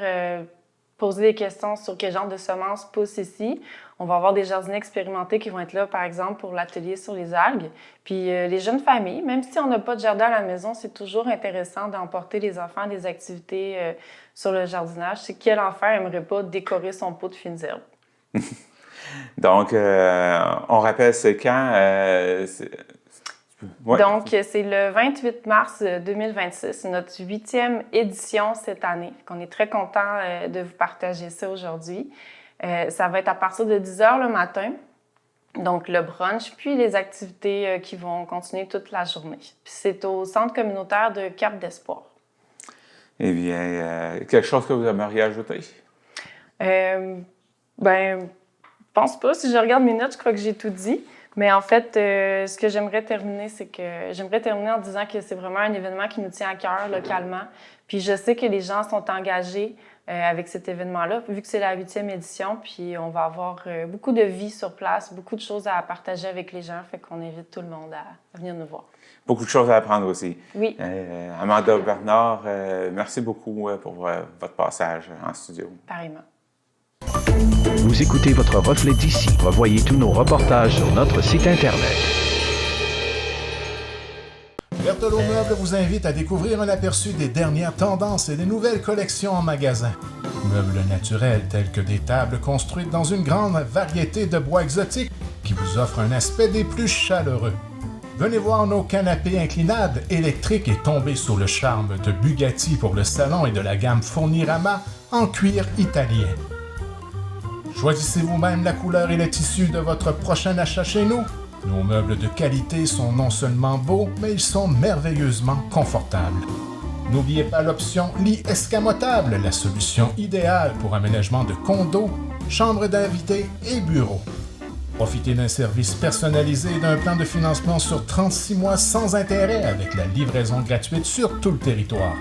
S7: poser des questions sur quel genre de semences poussent ici. On va avoir des jardiniers expérimentés qui vont être là, par exemple, pour l'atelier sur les algues. Puis les jeunes familles, même si on n'a pas de jardin à la maison, c'est toujours intéressant d'emporter les enfants à des activités sur le jardinage. C'est quel enfant n'aimerait pas décorer son pot de fines herbes?
S16: Donc, on rappelle c'est quand? Ouais.
S7: Donc, c'est le 28 mars 2026. C'est notre 8e édition cette année. On est très content de vous partager ça aujourd'hui. Ça va être à partir de 10 h le matin, donc le brunch, puis les activités qui vont continuer toute la journée. Puis c'est au centre communautaire de Cap d'Espoir.
S16: Eh bien, quelque chose que vous aimeriez ajouter?
S7: Je pense pas. Si je regarde mes notes, je crois que j'ai tout dit. Mais en fait, ce que j'aimerais terminer, c'est que j'aimerais terminer en disant que c'est vraiment un événement qui nous tient à cœur localement. Puis je sais que les gens sont engagés avec cet événement-là, vu que c'est la 8e édition, puis on va avoir beaucoup de vie sur place, beaucoup de choses à partager avec les gens, fait qu'on invite tout le monde à venir nous voir.
S16: Beaucoup de choses à apprendre aussi.
S7: Oui.
S16: Amanda Bernard, merci beaucoup pour votre passage en studio.
S7: Pareillement.
S1: Vous écoutez votre reflet d'ici. Revoyez tous nos reportages sur notre site Internet.
S8: Berthelot Meubles vous invite à découvrir un aperçu des dernières tendances et des nouvelles collections en magasin. Meubles naturels tels que des tables construites dans une grande variété de bois exotiques qui vous offrent un aspect des plus chaleureux. Venez voir nos canapés inclinables électriques et tomber sous le charme de Bugatti pour le salon et de la gamme Fournirama en cuir italien. Choisissez vous-même la couleur et le tissu de votre prochain achat chez nous. Nos meubles de qualité sont non seulement beaux, mais ils sont merveilleusement confortables. N'oubliez pas l'option lit escamotable, la solution idéale pour aménagement de condos, chambres d'invités et bureaux. Profitez d'un service personnalisé et d'un plan de financement sur 36 mois sans intérêt avec la livraison gratuite sur tout le territoire.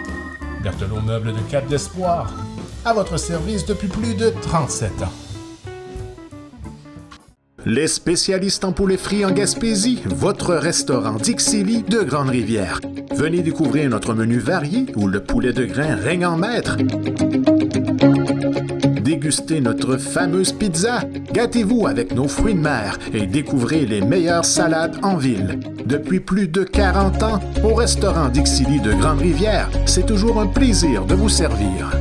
S8: Berthelot Meubles de Cap d'Espoir, à votre service depuis plus de 37 ans. Les spécialistes en poulet frit en Gaspésie, votre restaurant Dixili de Grande-Rivière. Venez découvrir notre menu varié où le poulet de grain règne en maître. Dégustez notre fameuse pizza, gâtez-vous avec nos fruits de mer et découvrez les meilleures salades en ville. Depuis plus de 40 ans, au restaurant Dixili de Grande-Rivière, c'est toujours un plaisir de vous servir.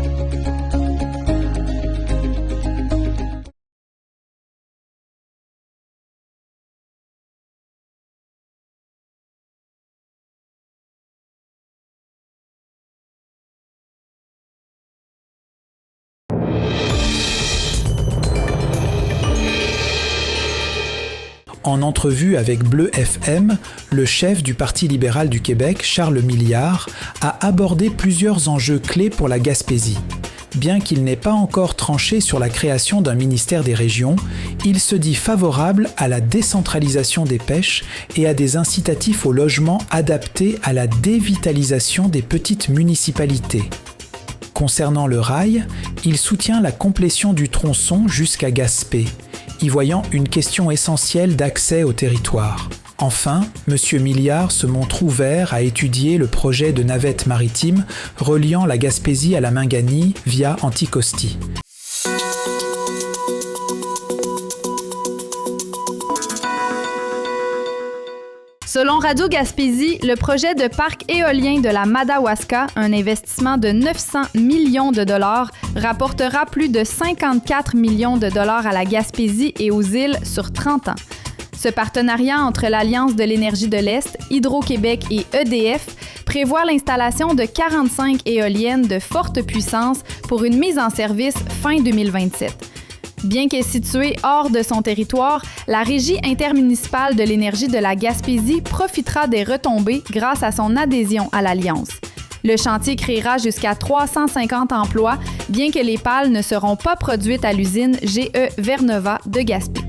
S9: En entrevue avec Bleu FM, le chef du Parti libéral du Québec, Charles Milliard, a abordé plusieurs enjeux clés pour la Gaspésie. Bien qu'il n'ait pas encore tranché sur la création d'un ministère des régions, il se dit favorable à la décentralisation des pêches et à des incitatifs au logement adaptés à la dévitalisation des petites municipalités. Concernant le rail, il soutient la complétion du tronçon jusqu'à Gaspé, y voyant une question essentielle d'accès au territoire. Enfin, M. Milliard se montre ouvert à étudier le projet de navette maritime reliant la Gaspésie à la Minganie via Anticosti.
S17: Selon Radio Gaspésie, le projet de parc éolien de la Madawaska, un investissement de 900 millions de dollars, rapportera plus de 54 millions de dollars à la Gaspésie et aux îles sur 30 ans. Ce partenariat entre l'Alliance de l'énergie de l'Est, Hydro-Québec et EDF prévoit l'installation de 45 éoliennes de forte puissance pour une mise en service fin 2027. Bien qu'elle située hors de son territoire, la Régie intermunicipale de l'énergie de la Gaspésie profitera des retombées grâce à son adhésion à l'Alliance. Le chantier créera jusqu'à 350 emplois, bien que les pales ne seront pas produites à l'usine GE Vernova de Gaspé.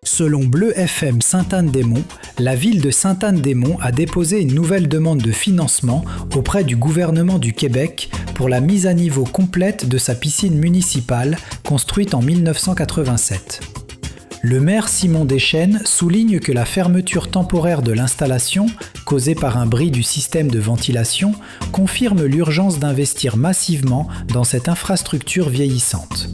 S9: Selon Bleu FM Sainte-Anne-des-Monts, la ville de Sainte-Anne-des-Monts a déposé une nouvelle demande de financement auprès du gouvernement du Québec pour la mise à niveau complète de sa piscine municipale construite en 1987. Le maire Simon Deschênes souligne que la fermeture temporaire de l'installation, causée par un bris du système de ventilation, confirme l'urgence d'investir massivement dans cette infrastructure vieillissante.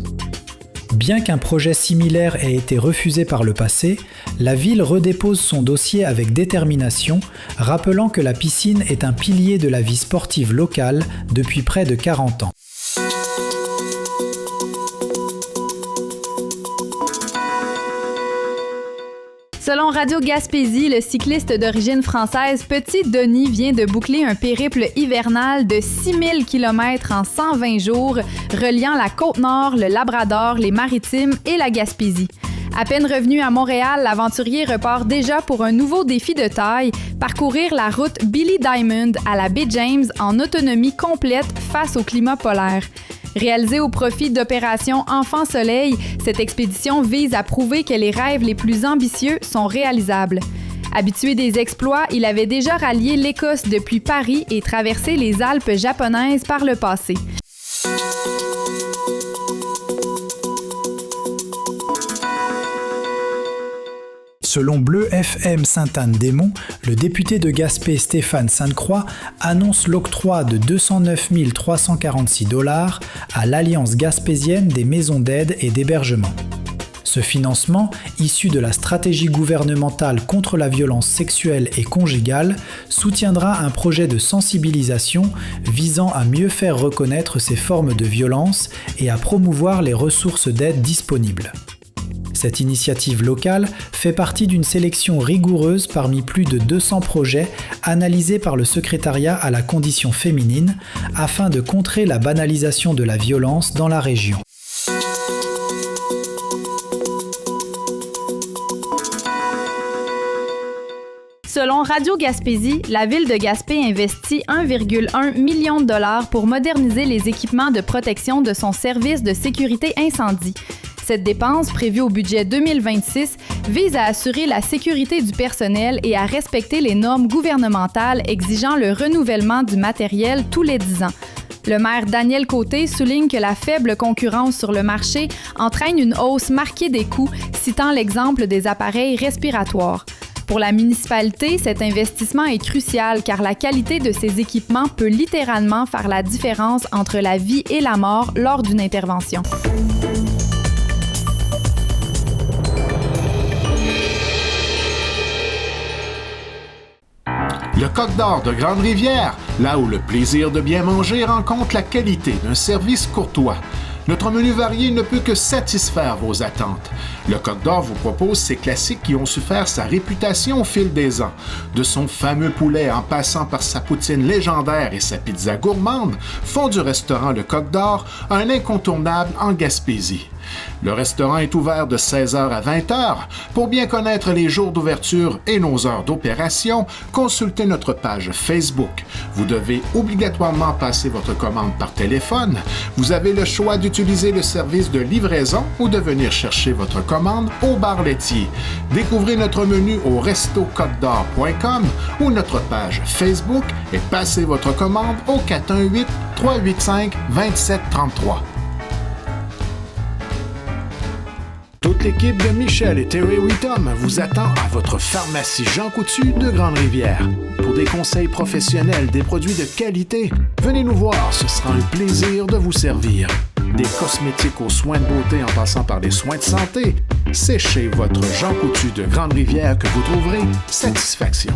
S9: Bien qu'un projet similaire ait été refusé par le passé, la ville redépose son dossier avec détermination, rappelant que la piscine est un pilier de la vie sportive locale depuis près de 40 ans.
S17: Selon Radio Gaspésie, le cycliste d'origine française Petit Denis vient de boucler un périple hivernal de 6000 km en 120 jours, reliant la Côte-Nord, le Labrador, les Maritimes et la Gaspésie. À peine revenu à Montréal, l'aventurier repart déjà pour un nouveau défi de taille, parcourir la route Billy Diamond à la baie James en autonomie complète face au climat polaire. Réalisée au profit d'Opération Enfant Soleil, cette expédition vise à prouver que les rêves les plus ambitieux sont réalisables. Habitué des exploits, il avait déjà rallié l'Écosse depuis Paris et traversé les Alpes japonaises par le passé.
S9: Selon Bleu FM Sainte-Anne-des-Monts, le député de Gaspé Stéphane Sainte-Croix annonce l'octroi de 209 346 $ à l'Alliance gaspésienne des maisons d'aide et d'hébergement. Ce financement, issu de la stratégie gouvernementale contre la violence sexuelle et conjugale, soutiendra un projet de sensibilisation visant à mieux faire reconnaître ces formes de violence et à promouvoir les ressources d'aide disponibles. Cette initiative locale fait partie d'une sélection rigoureuse parmi plus de 200 projets analysés par le secrétariat à la condition féminine afin de contrer la banalisation de la violence dans la région.
S17: Selon Radio Gaspésie, la ville de Gaspé investit 1,1 million de dollars pour moderniser les équipements de protection de son service de sécurité incendie. Cette dépense, prévue au budget 2026, vise à assurer la sécurité du personnel et à respecter les normes gouvernementales exigeant le renouvellement du matériel tous les 10 ans. Le maire Daniel Côté souligne que la faible concurrence sur le marché entraîne une hausse marquée des coûts, citant l'exemple des appareils respiratoires. Pour la municipalité, cet investissement est crucial car la qualité de ces équipements peut littéralement faire la différence entre la vie et la mort lors d'une intervention.
S8: Le Coq d'Or de Grande-Rivière, là où le plaisir de bien manger rencontre la qualité d'un service courtois. Notre menu varié ne peut que satisfaire vos attentes. Le Coq d'Or vous propose ces classiques qui ont su faire sa réputation au fil des ans. De son fameux poulet en passant par sa poutine légendaire et sa pizza gourmande, font du restaurant Le Coq d'Or un incontournable en Gaspésie. Le restaurant est ouvert de 16h à 20h. Pour bien connaître les jours d'ouverture et nos heures d'opération, consultez notre page Facebook. Vous devez obligatoirement passer votre commande par téléphone. Vous avez le choix d'utiliser le service de livraison ou de venir chercher votre commande au bar laitier. Découvrez notre menu au restococdor.com ou notre page Facebook et passez votre commande au 418-385-2733. Toute l'équipe de Michel et Terry Whittom vous attend à votre pharmacie Jean Coutu de Grande-Rivière. Pour des conseils professionnels, des produits de qualité, venez nous voir, ce sera un plaisir de vous servir. Des cosmétiques aux soins de beauté en passant par les soins de santé, c'est chez votre Jean Coutu de Grande-Rivière que vous trouverez satisfaction.